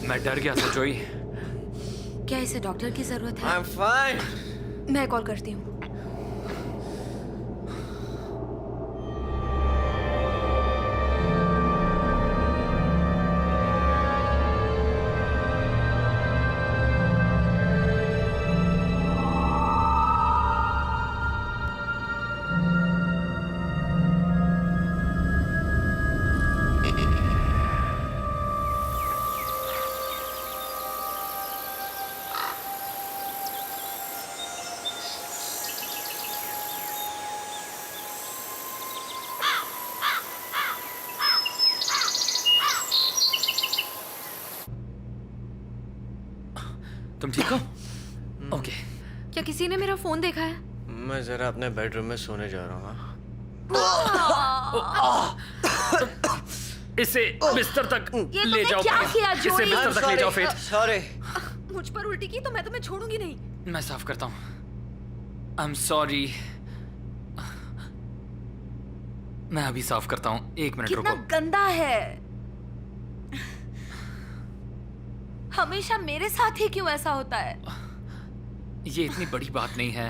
मैं डर गया था जोई। क्या इसे डॉक्टर की जरूरत है? I'm fine. मैं कॉल करती हूँ। तुम ठीक हो? ओके। क्या किसी ने मेरा फोन देखा है? मैं जरा अपने बेडरूम में सोने जा रहा हूँ। इसे बिस्तर तक ये ले जाओ। क्या किया, इसे जोई? बिस्तर तक ले जाओ फेट। सॉरी। मुझ पर उल्टी की तो मैं तुम्हें छोड़ूंगी नहीं। मैं साफ करता हूँ। I am sorry. मैं अभी साफ करता हूँ, 1 मिनट कितना रुको। गंदा है। हमेशा मेरे साथ ही क्यों ऐसा होता है? ये इतनी बड़ी बात नहीं है।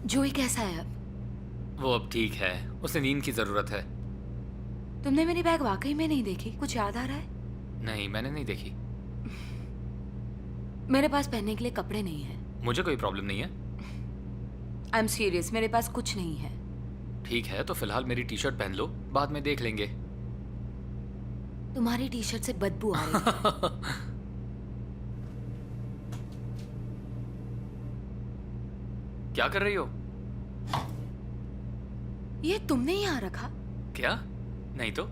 जोई कैसा है अब? वो अब ठीक है, उसे नींद की जरूरत है। तुमने मेरी बैग वाकई में नहीं देखी? कुछ याद आ रहा है? नहीं, मैंने नहीं देखी। मेरे पास पहनने के लिए कपड़े नहीं है। मुझे कोई प्रॉब्लम नहीं है। आई एम सीरियस, मेरे पास कुछ नहीं है। ठीक है, तो फिलहाल मेरी टी शर्ट पहन लो, बाद में देख लेंगे। तुम्हारी टी शर्ट से बदबू आ रही है। क्या कर रही हो? ये तुमने यहाँ रखा? क्या? नहीं तो।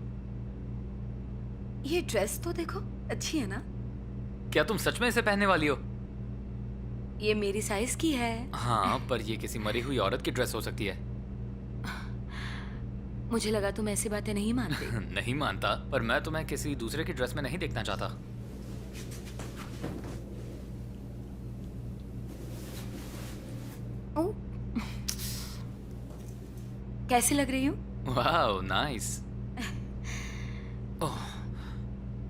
ये ड्रेस तो देखो, अच्छी है ना? क्या तुम सच में इसे पहनने वाली हो? ये मेरी साइज की है। हाँ, पर ये किसी मरी हुई औरत की ड्रेस हो सकती है। मुझे लगा तुम ऐसी बातें नहीं मानते। नहीं मानता, पर मैं तुम्हें किसी दूसरे की ड्रेस में नहीं देखना चाहता। ओ, कैसी लग रही हूँ? वाह, नाइस। ओह,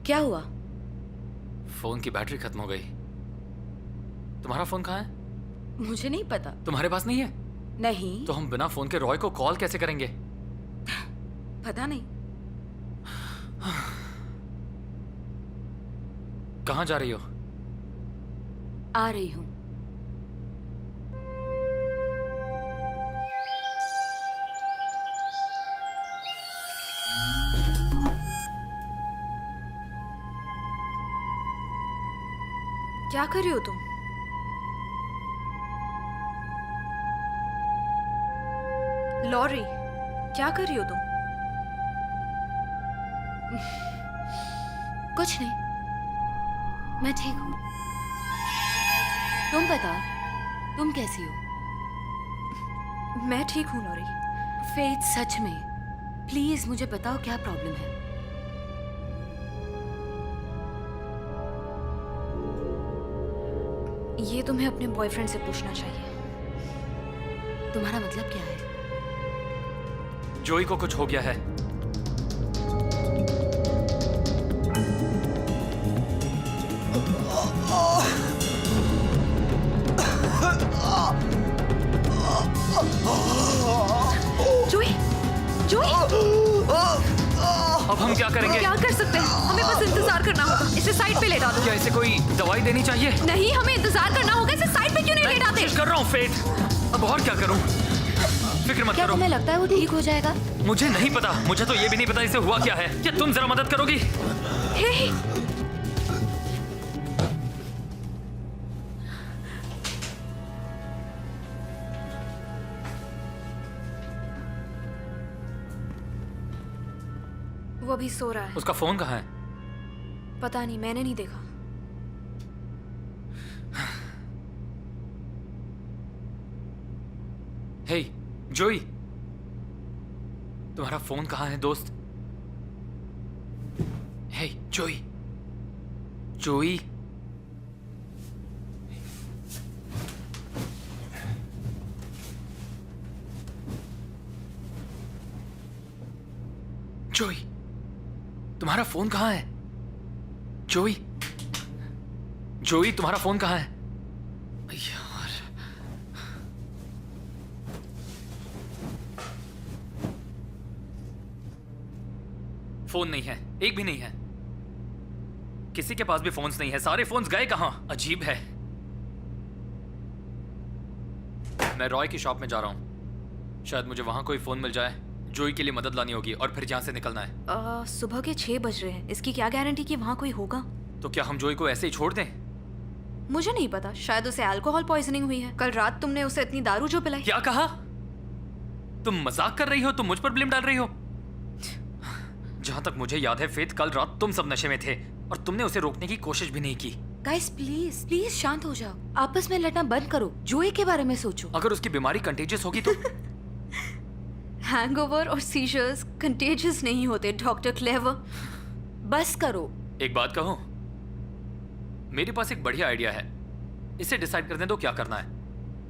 क्या हुआ? फोन की बैटरी खत्म हो गई। तुम्हारा फोन कहाँ है? मुझे नहीं पता। तुम्हारे पास नहीं है? नहीं। तो हम बिना फोन के रॉय को कॉल कैसे करेंगे? पता नहीं। कहाँ जा रही हो? आ रही हूँ। क्या कर रही हो तुम? लॉरी, क्या कर रही हो तुम? कुछ नहीं, मैं ठीक हूँ। तुम बता, तुम कैसी हो? मैं ठीक हूँ लॉरी। फेथ, सच में प्लीज मुझे बताओ क्या प्रॉब्लम है। ये तुम्हें अपने बॉयफ्रेंड से पूछना चाहिए। तुम्हारा मतलब क्या है? जोई को कुछ हो गया है। जोई, जोई, अब हम क्या करेंगे? क्या कर सकते हैं? हमें बस इंतजार करना होगा। इसे साइड पे ले डालो। क्या इसे कोई दवाई देनी चाहिए? नहीं, हमें इंतजार करना होगा। इसे साइड पे क्यों नहीं ले डालते? कोशिश कर रहा हूँ फेथ। अब और क्या करूँ? फिक्र मत क्या करो। तुम्हें लगता है वो ठीक हो जाएगा? मुझे नहीं पता। मुझे तो ये भी नहीं पता इसे हुआ क्या है। क्या तुम जरा मदद करोगी? हे, वो अभी सो रहा है। उसका फोन कहाँ है? पता नहीं, मैंने नहीं देखा। हे जोई, तुम्हारा फोन कहाँ है दोस्त? हे जोई, जोई, जोई, तुम्हारा फोन कहाँ है? जोई, जोई, तुम्हारा फोन कहाँ है? यार, फोन नहीं है, एक भी नहीं है। किसी के पास भी फोन्स नहीं है। सारे फोन्स गए कहाँ? अजीब है। मैं रॉय की शॉप में जा रहा हूँ। शायद मुझे वहां कोई फोन मिल जाए। जोई के लिए मदद लानी होगी और फिर यहाँ से निकलना है। सुबह के 6 बज रहे हैं। इसकी क्या गारंटी कि वहाँ कोई होगा? तो क्या हम जोई को ऐसे ही छोड़ दें? मुझे नहीं पता, शायद उसे अल्कोहल पॉइजनिंग हुई है। कल रात तुमने उसे इतनी दारू जो पिलाई। क्या कहा? तुम मजाक कर रही हो? तुम मुझ पर ब्लेम डाल रही हो? जहां तक मुझे याद है फेथ, कल रात तुम सब नशे में थे और तुमने उसे रोकने की कोशिश भी नहीं की। गाइस प्लीज प्लीज शांत हो जाओ। आपस में लड़ना बंद करो। जोई के बारे में सोचो। अगर उसकी बीमारी कंटेजियस होगी तो? हैंगओवर और सीजर्स कंटेजियस नहीं होते डॉक्टर क्लेवर। बस करो। एक बात कहूं, मेरे पास एक बढ़िया आइडिया है। इसे डिसाइड कर दें तो क्या करना है।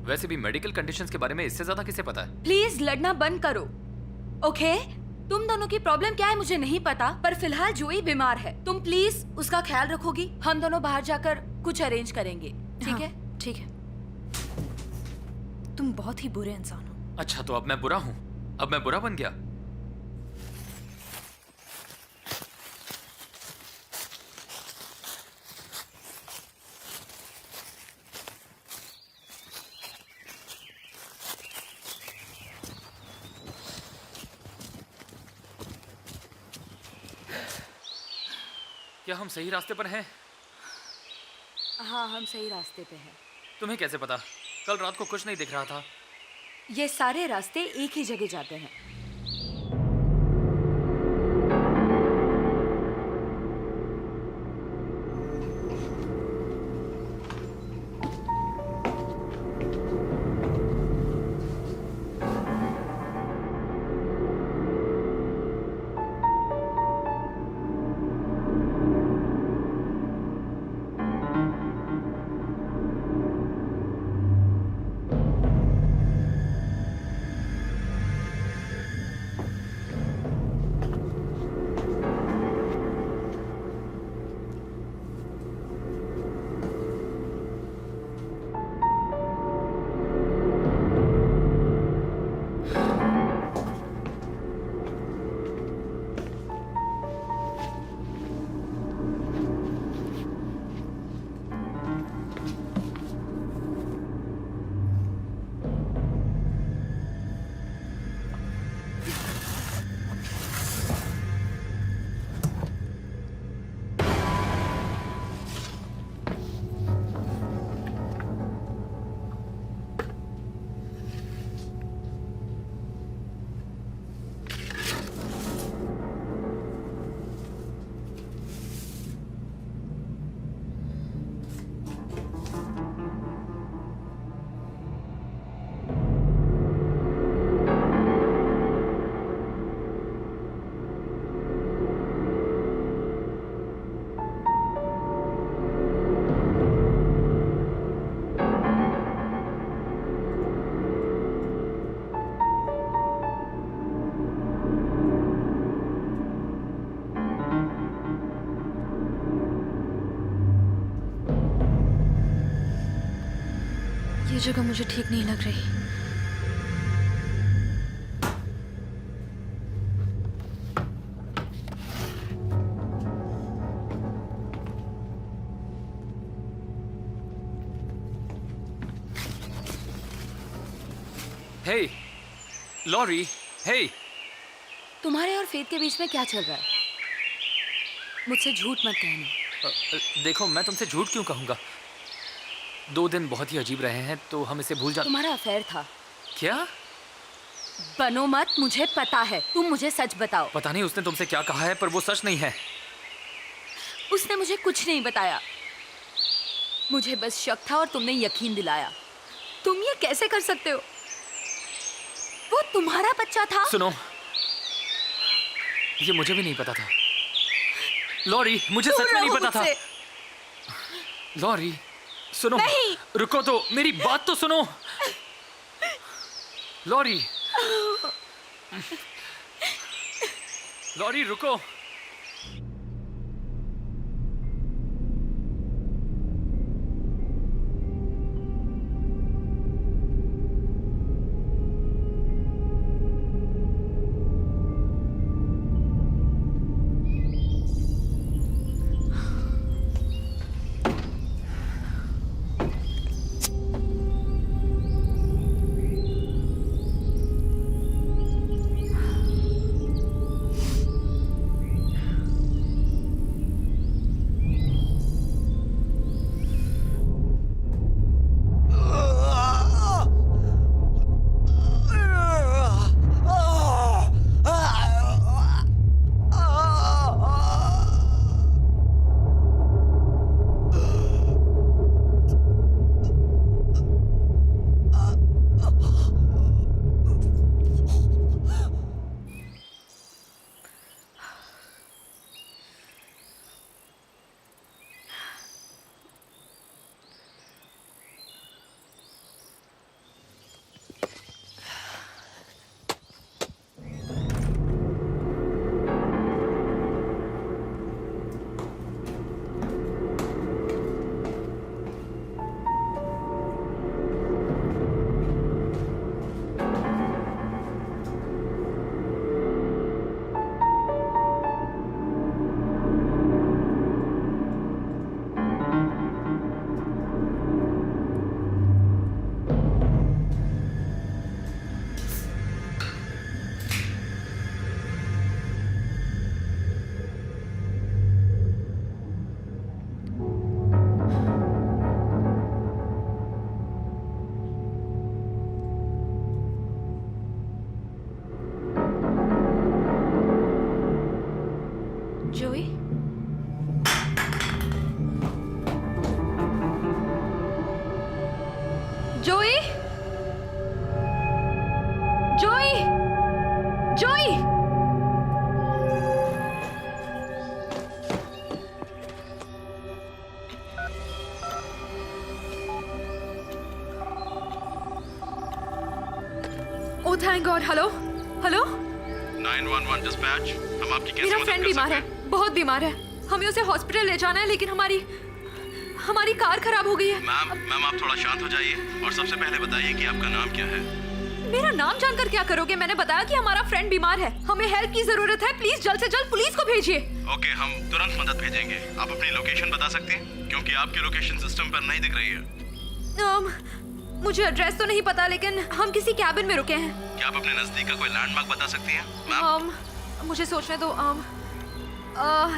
वैसे भी मेडिकल कंडीशंस के बारे में इससे ज्यादा किसे पता है? प्लीज लड़ना बंद करो। ओके? तुम दोनों की प्रॉब्लम क्या है मुझे नहीं पता, पर फिलहाल जोई बीमार है। तुम प्लीज उसका ख्याल रखोगी। हम दोनों बाहर जाकर कुछ अरेंज करेंगे, ठीक है? ठीक है। तुम बहुत ही बुरे इंसान हो। अच्छा, तो अब मैं बुरा हूं? अब मैं बुरा बन गया? क्या हम सही रास्ते पर हैं? हाँ, हम सही रास्ते पे हैं। तुम्हें कैसे पता? कल रात को कुछ नहीं दिख रहा था। ये सारे रास्ते एक ही जगह जाते हैं। ये जगह मुझे ठीक नहीं लग रही। हे, लॉरी, हे। तुम्हारे और फेथ के बीच में क्या चल रहा है? मुझसे झूठ मत कहना। देखो, मैं तुमसे झूठ क्यों कहूंगा? 2 दिन बहुत ही अजीब रहे हैं, तो हम इसे भूल जा। तुम्हारा अफेयर था। क्या? बनो मत, मुझे पता है। तुम मुझे सच बताओ। पता नहीं उसने तुमसे क्या कहा है, पर वो सच नहीं है। उसने मुझे कुछ नहीं बताया। मुझे बस शक था और तुमने यकीन दिलाया। तुम ये कैसे कर सकते हो? वो तुम्हारा बच्चा था। सुनो, ये मुझे भी नहीं पता था। लॉरी, मुझे सच में नहीं पता था। लॉरी, सुनो। नहीं। रुको तो, मेरी बात तो सुनो। लॉरी, लॉरी रुको। Joey, Joey, Joey. Oh thank God. Hello hello, 911 dispatch, हम आपकी कैसे मेरा मदद फ्रेंड कर बीमार सकते है, हैं? बहुत बीमार है। हमें उसे हॉस्पिटल ले जाना है, लेकिन हमारी कार खराब हो गई है। मैम आप थोड़ा शांत हो जाइए और सबसे पहले बताइए कि आपका नाम क्या है? मेरा नाम जानकर क्या करोगे? मैंने बताया कि हमारा फ्रेंड बीमार है, हमें हेल्प की जरूरत है। प्लीज जल्द से जल्द पुलिस को भेजिए। ओके, हम तुरंत मदद भेजेंगे। आप अपनी लोकेशन बता सकते हैं, क्योंकि आपकी लोकेशन सिस्टम पर नहीं दिख रही है। मुझे एड्रेस तो नहीं पता, लेकिन हम किसी कैबिन में रुके हैं। क्या आप अपने नजदीक का कोई लैंडमार्क बता सकती हैं मैम? मुझे सोचने दो।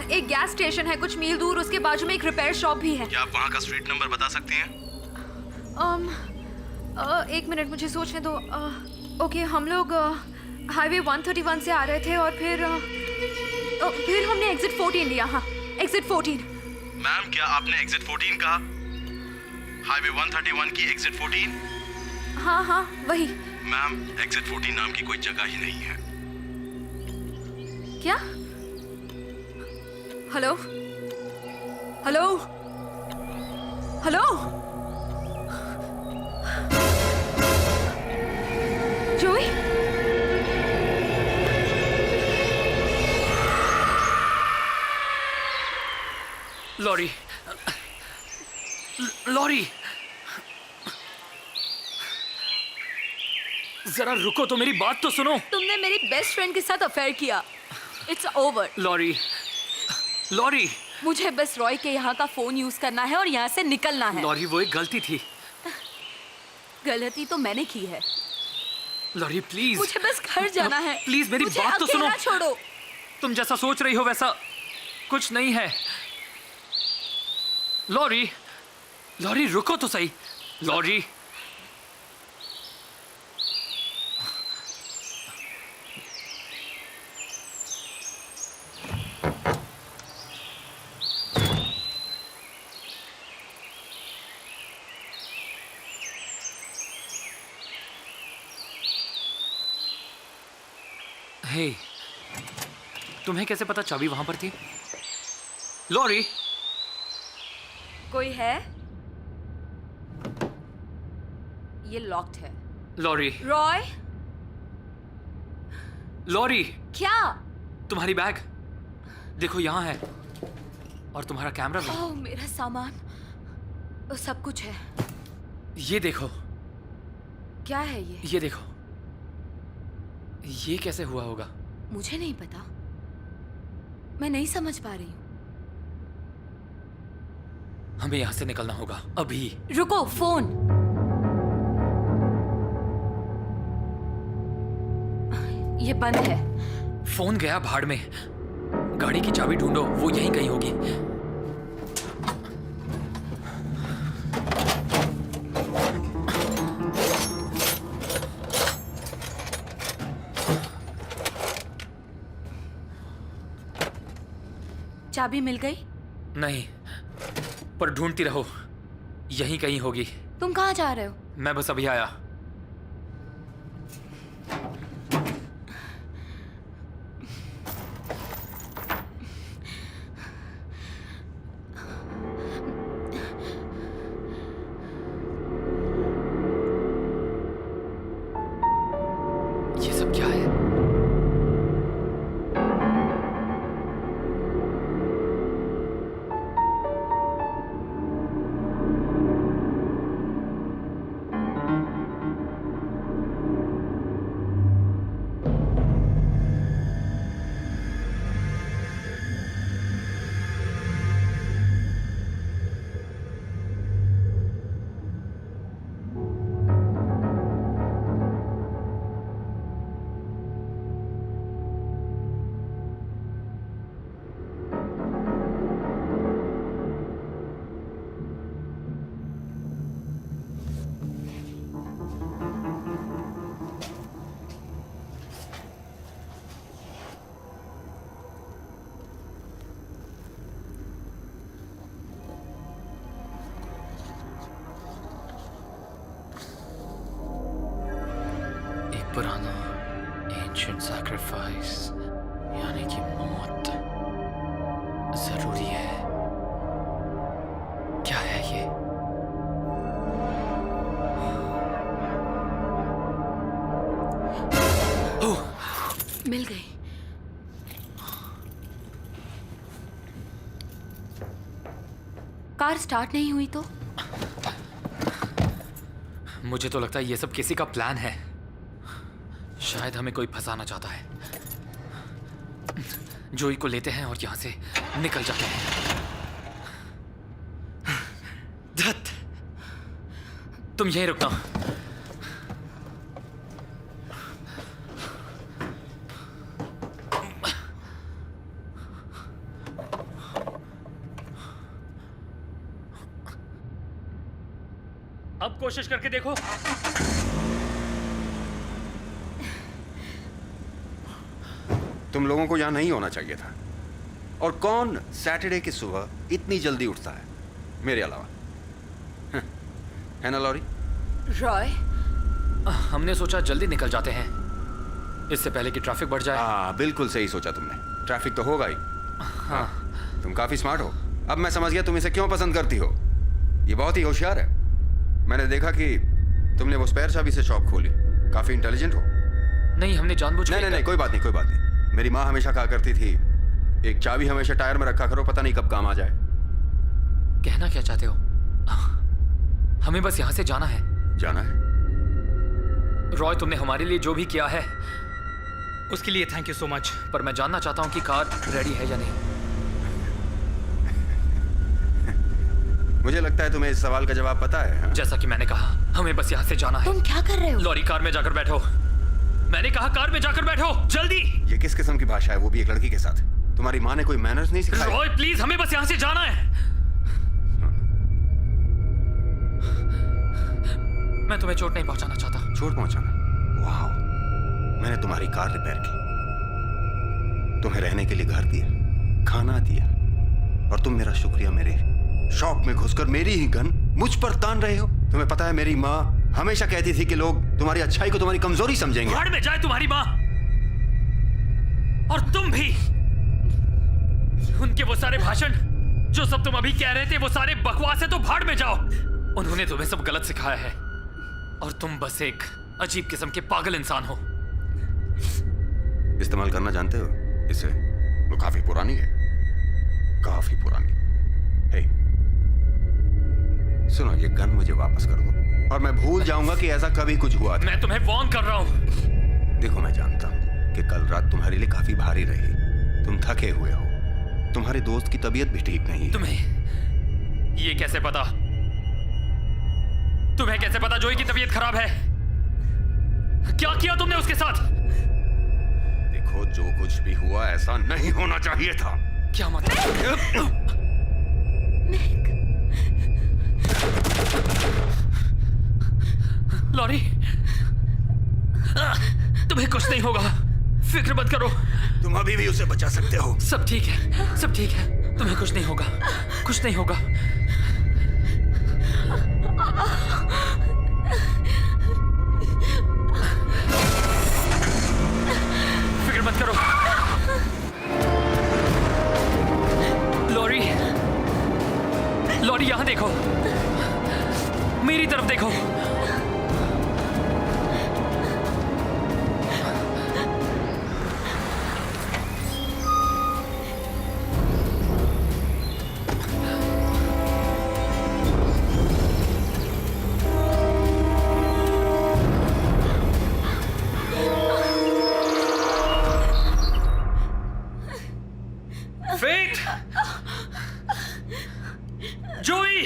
एक गैस स्टेशन है कुछ मील दूर, उसके बाजू में एक रिपेयर शॉप भी है। क्या आप वहाँ का स्ट्रीट नंबर बता सकती हैं? एक मिनट, मुझे सोचने दो। ओके, हम लोग हाईवे 131 से आ रहे थे और फिर हमने एग्जिट 14 लिया। हाँ, एग्जिट 14। मैम क्या आपने एग्जिट 14 कहा? हाईवे 131 की एग्जिट 14? हाँ हाँ, वही। मैम एग्जिट 14 नाम की कोई जगह ही नहीं है। क्या? हेलो हेलो हेलो, जोई? लॉरी, लॉरी, जरा रुको तो, मेरी बात तो सुनो। तुमने मेरी बेस्ट फ्रेंड के साथ अफेयर किया। It's over. लॉरी, लॉरी, मुझे बस रॉय के यहाँ का फोन यूज करना है और यहाँ से निकलना है। लॉरी वो एक गलती थी। गलती तो मैंने की है। लॉरी प्लीज, मुझे बस घर जाना है। प्लीज मेरी मुझे बात तो सुनो। अकेला छोड़ो। तुम जैसा सोच रही हो वैसा कुछ नहीं है। लॉरी, लॉरी रुको तो सही। लॉरी, हे, तुम्हें कैसे पता चाबी वहां पर थी? लॉरी, कोई है? ये लॉक्ड है। लॉरी, रॉय? लॉरी, क्या? तुम्हारी बैग देखो यहाँ है, और तुम्हारा कैमरा भी। ओह, मेरा सामान, वो सब कुछ है। ये देखो। क्या है ये? ये देखो। ये कैसे हुआ होगा? मुझे नहीं पता, मैं नहीं समझ पा रही हूँ। हमें यहाँ से निकलना होगा अभी। रुको, फोन। ये बंद है। फोन गया भाड़ में। गाड़ी की चाबी ढूंढो, वो यहीं कहीं होगी। चाबी मिल गई? नहीं, पर ढूंढती रहो, यहीं कहीं होगी। तुम कहाँ जा रहे हो? मैं बस अभी आया। ये सब क्या है? पुराना एंशिएंट सैक्रिफाइस यानी कि मौत जरूरी है। क्या है ये? ओह, मिल गई। कार स्टार्ट नहीं हुई तो? मुझे तो लगता है ये सब किसी का प्लान है। शायद हमें कोई फंसाना चाहता है। जोई को लेते हैं और यहां से निकल जाते हैं। धत, तुम यहीं रुकना। अब कोशिश करके देखो। तुम लोगों को यहाँ नहीं होना चाहिए था। और कौन सैटरडे की सुबह इतनी जल्दी उठता है मेरे अलावा? है ना लॉरी? रॉय, हमने सोचा जल्दी निकल जाते हैं इससे पहले कि ट्रैफिक बढ़ जाए। हाँ, बिल्कुल सही सोचा तुमने। ट्रैफिक तो होगा ही। हाँ, तुम काफी स्मार्ट हो। अब मैं समझ गया तुम इसे क्यों पसंद करती हो। ये बहुत ही होशियार है। मैंने देखा कि तुमने वो स्पेयर चाबी से शॉप खोली। काफी इंटेलिजेंट हो। नहीं, हमने जानबूझ के नहीं, कोई बात नहीं, कोई बात नहीं। मेरी माँ हमेशा कहा करती थी एक चाबी हमेशा टायर में रखा करो, पता नहीं कब काम आ जाए। कहना क्या चाहते हो? हमें बस यहाँ से जाना है। जाना है? रॉय, तुमने हमारे लिए जो भी किया है उसके लिए थैंक यू सो मच। पर मैं जानना चाहता हूँ कि कार रेडी है या नहीं। मुझे लगता है तुम्हें इस सवाल का जवाब पता है। हाँ? जैसा कि मैंने कहा, हमें बस यहाँ से जाना है। तुम क्या कर रहे हो? लॉरी, कार में जाकर बैठो। मैंने कहा कार में जाकर बैठो, जल्दी। ये किस किस्म की भाषा है, वो भी एक लड़की के साथ? तुम्हारी माँ ने कोई मैनर्स नहीं सिखाए? रॉय प्लीज, हमें बस यहाँ से जाना है। मैं तुम्हें चोट नहीं पहुंचाना चाहता। चोट पहुंचाना? वाह, मैंने तुम्हारी कार रिपेयर की, तुम्हें रहने के लिए घर दिया, खाना दिया, और तुम मेरा शुक्रिया मेरे शॉप में घुसकर मेरी ही गन मुझ पर तान रहे हो। तुम्हें पता है मेरी माँ हमेशा कहती थी कि लोग तुम्हारी अच्छाई को तुम्हारी कमजोरी समझेंगे। भाड़ में जाए तुम्हारी माँ, और तुम भी। उनके वो सारे भाषण जो सब तुम अभी कह रहे थे वो सारे बकवास है, तो भाड़ में जाओ। उन्होंने तुम्हें सब गलत सिखाया है और तुम बस एक अजीब किस्म के पागल इंसान हो। इस्तेमाल करना जानते हो इसे? वो काफी पुरानी है, काफी पुरानी। हे, सुनो, ये गन मुझे वापस कर दो और मैं भूल जाऊंगा कि ऐसा कभी कुछ हुआ था। मैं तुम्हें वार्न कर रहा हूं। देखो, मैं जानता हूं कि कल रात तुम्हारे लिए काफी भारी रही। तुम थके हुए हो, तुम्हारे दोस्त की तबीयत भी ठीक नहीं है। तुम्हें ये कैसे पता? तुम्हें कैसे पता जोई की तबीयत खराब है? क्या किया तुमने उसके साथ? देखो, जो कुछ भी हुआ ऐसा नहीं होना चाहिए था। क्या मतलब? लॉरी, तुम्हें कुछ नहीं होगा, फिक्र मत करो। तुम अभी भी उसे बचा सकते हो। सब ठीक है, सब ठीक है। तुम्हें कुछ नहीं होगा, कुछ नहीं होगा। फिक्र मत करो। लॉरी, लॉरी, यहां देखो, मेरी तरफ देखो। Faith! Joey!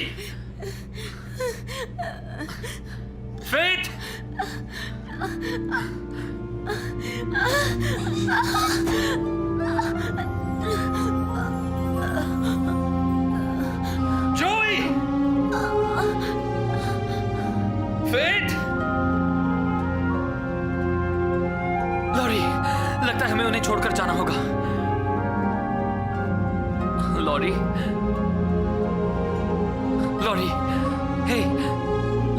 Faith! Joey! Faith! Laurie, लगता है हमें उन्हें छोड़कर जाना होगा। Laurie, Laurie, hey,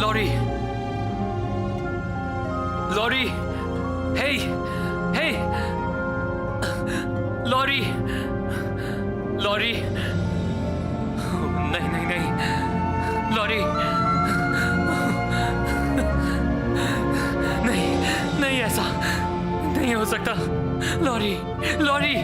Laurie, Laurie. Hey hey Laurie Laurie नहीं नहीं नहीं लॉरी नहीं नहीं ऐसा नहीं हो सकता लॉरी लॉरी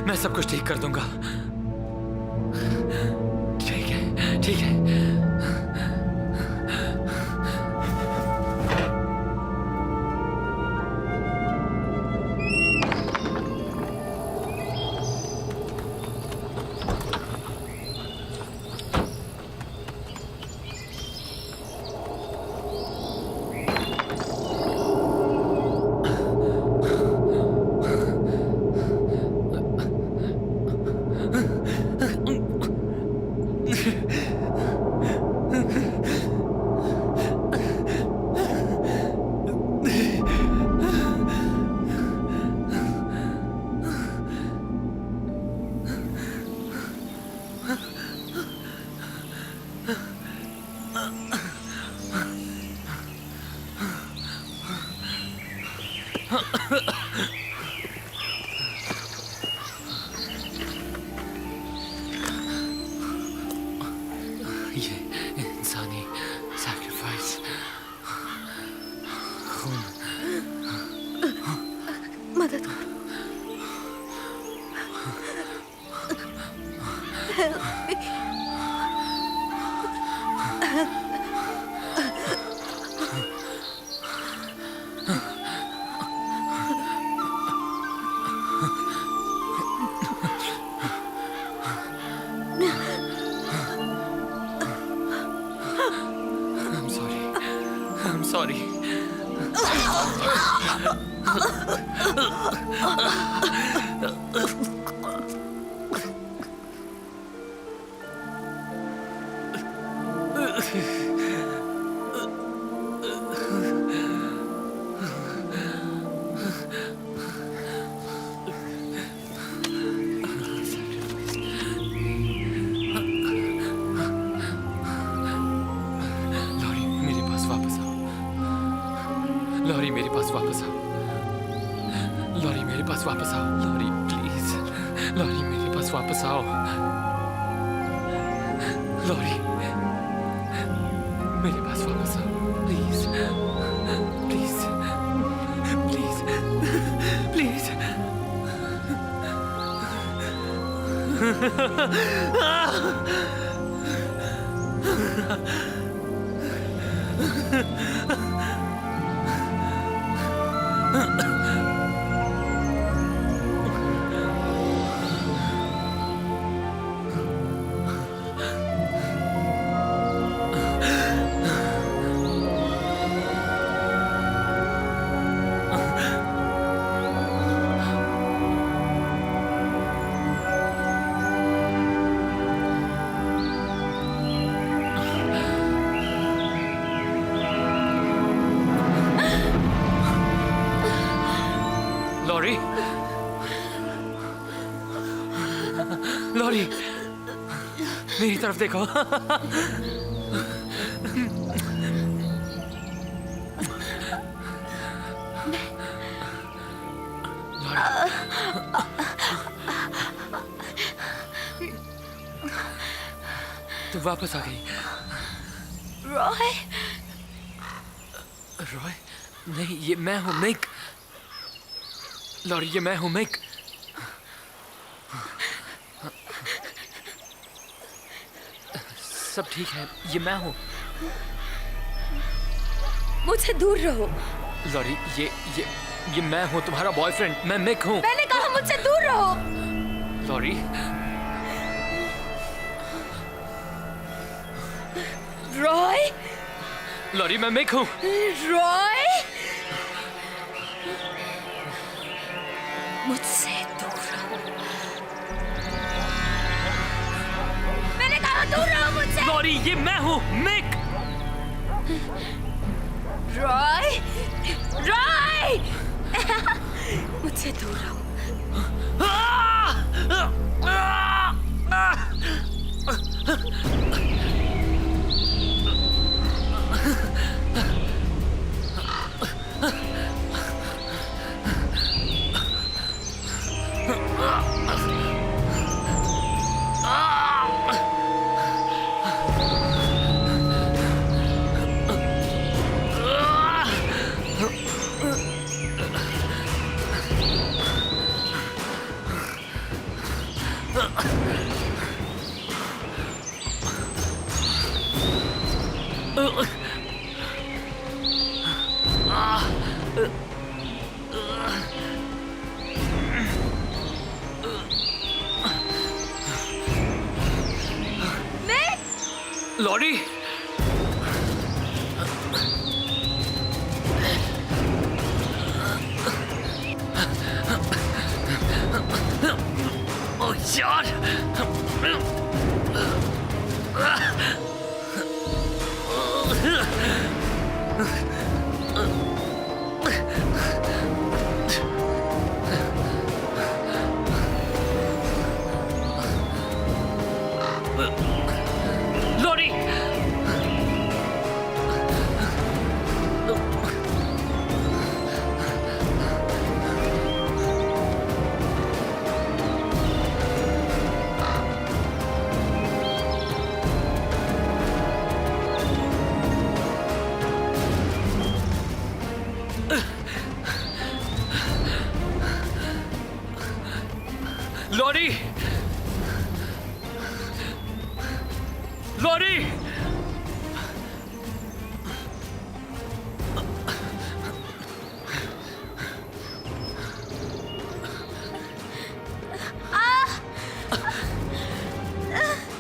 मैं सब कुछ ठीक कर दूंगा। ठीक है ठीक है। ये इंसानी सैक्रिफाइस खून मदद करो। I'm sorry. I'm sorry. Lorry मेरे पास वापस आओ। लॉरी मेरे पास वापस आओ। लॉरी मेरे पास वापस आओ। Lorry please. लॉरी मेरे पास वापस आओ। लॉरी मेरे पास वापस आओ please please please please. Laurie Laurie मेरी तरफ देखो। तू वापस आ गई। रॉय रॉय नहीं ये मैं हूँ मिक। लॉरी ये मैं हूँ मिक। सब ठीक है ये मैं हूँ। मुझसे दूर रहो। लॉरी ये मैं हूँ तुम्हारा बॉयफ्रेंड। मैं मिक हूँ। मैंने कहा मुझसे दूर रहो। लॉरी रॉय लॉरी मैं मिक हूँ। रॉय मुझसे लॉरी, ये मैं हूँ, मिक। रॉय, रॉय, मुझसे दूर रहो। लॉरी, ओ यार, लॉरी, लॉरी, लॉरी,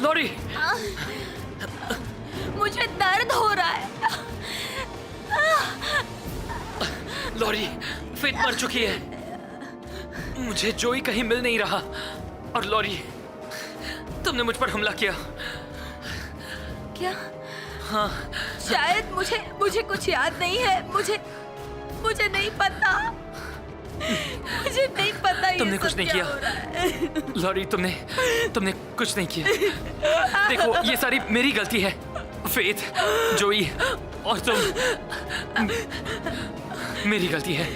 लॉरी, मुझे दर्द हो रहा है। लॉरी, फेथ मर चुकी है। मुझे जोई कहीं मिल नहीं रहा। और लॉरी, तुमने मुझ पर हमला किया। क्या? हाँ। शायद मुझे कुछ याद नहीं है। मुझे नहीं पता। मुझे नहीं पता। तुमने कुछ नहीं किया लॉरी, तुमने कुछ नहीं किया। देखो, ये सारी मेरी गलती है। फेथ, जोई और तुम, मेरी गलती है।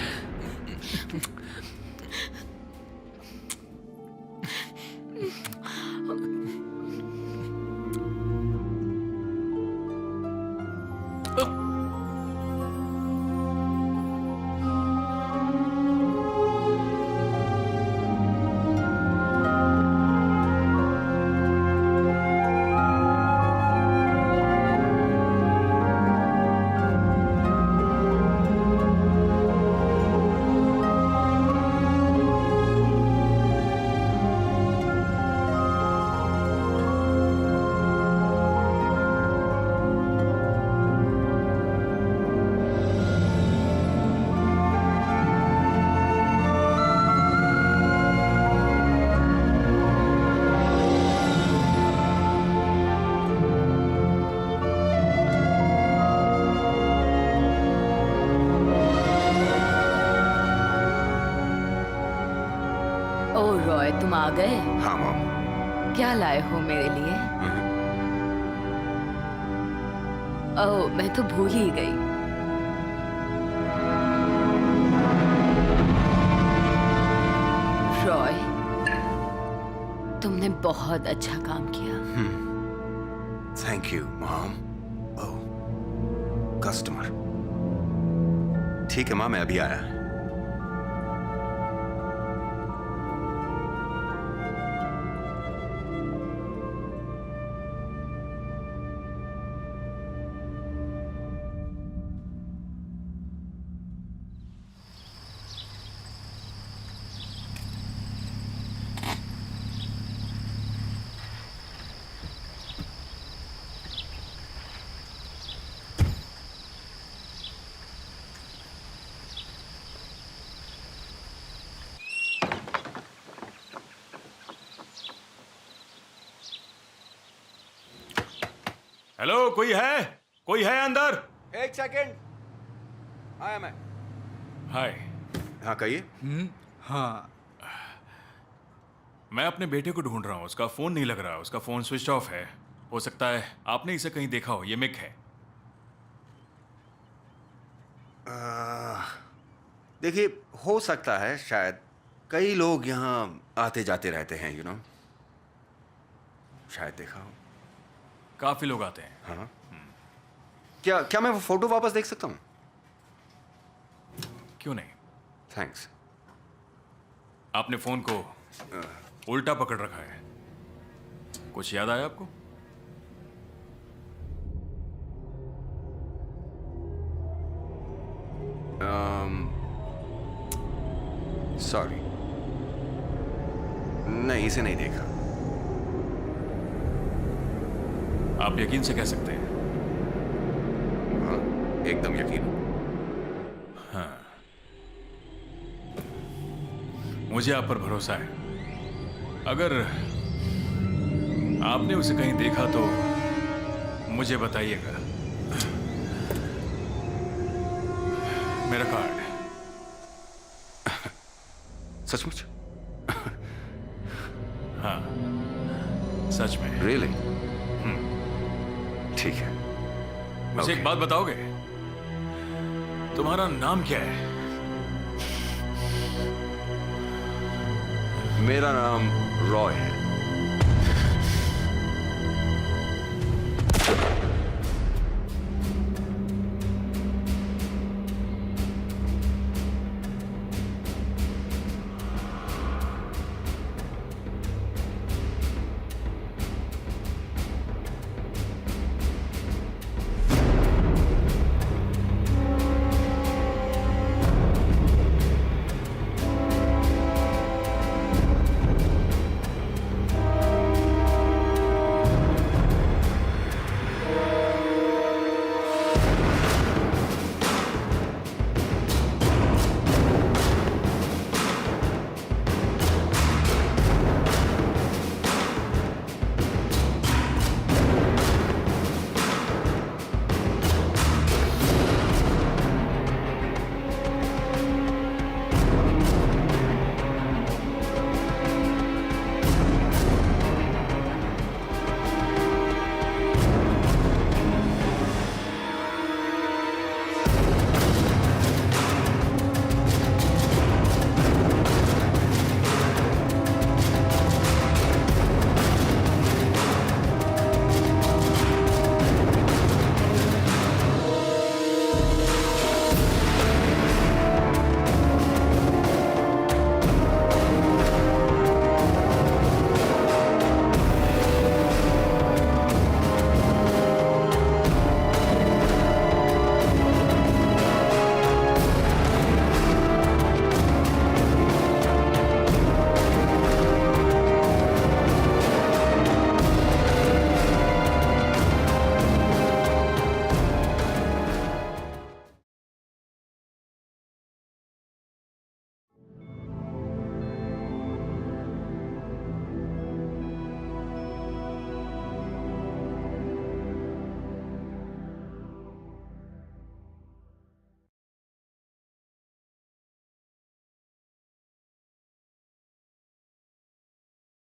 रॉय, तुम आ गए? हाँ मॉम। क्या लाए हो मेरे लिए? ओह, मैं तो भूल ही गई। रॉय, तुमने बहुत अच्छा काम किया। Thank you mom. Oh, customer. ठीक है माँ, मैं अभी आया। हेलो, कोई है? कोई है अंदर? एक सेकंड, आया मैं। हाय। हाँ कहिए। हाँ, मैं अपने बेटे को ढूंढ रहा हूँ। उसका फोन नहीं लग रहा, उसका फोन स्विच ऑफ है। हो सकता है आपने इसे कहीं देखा हो। ये मिक है। देखिए, हो सकता है, शायद कई लोग यहाँ आते जाते रहते हैं, यू नो, शायद देखा हो। काफी लोग आते हैं। हाँ। क्या क्या मैं वो फोटो वापस देख सकता हूँ? क्यों नहीं? थैंक्स। आपने फोन को उल्टा पकड़ रखा है। कुछ याद आया आपको? सॉरी, नहीं, इसे नहीं देखा। आप यकीन से कह सकते हैं। हाँ, एकदम यकीन। हाँ, मुझे आप पर भरोसा है। अगर आपने उसे कहीं देखा तो मुझे बताइएगा। मेरा कार्ड। सचमुच? हाँ, सच में। रियली? ठीक है। मुझे एक बात बताओगे? तुम्हारा नाम क्या है? मेरा नाम रॉय है।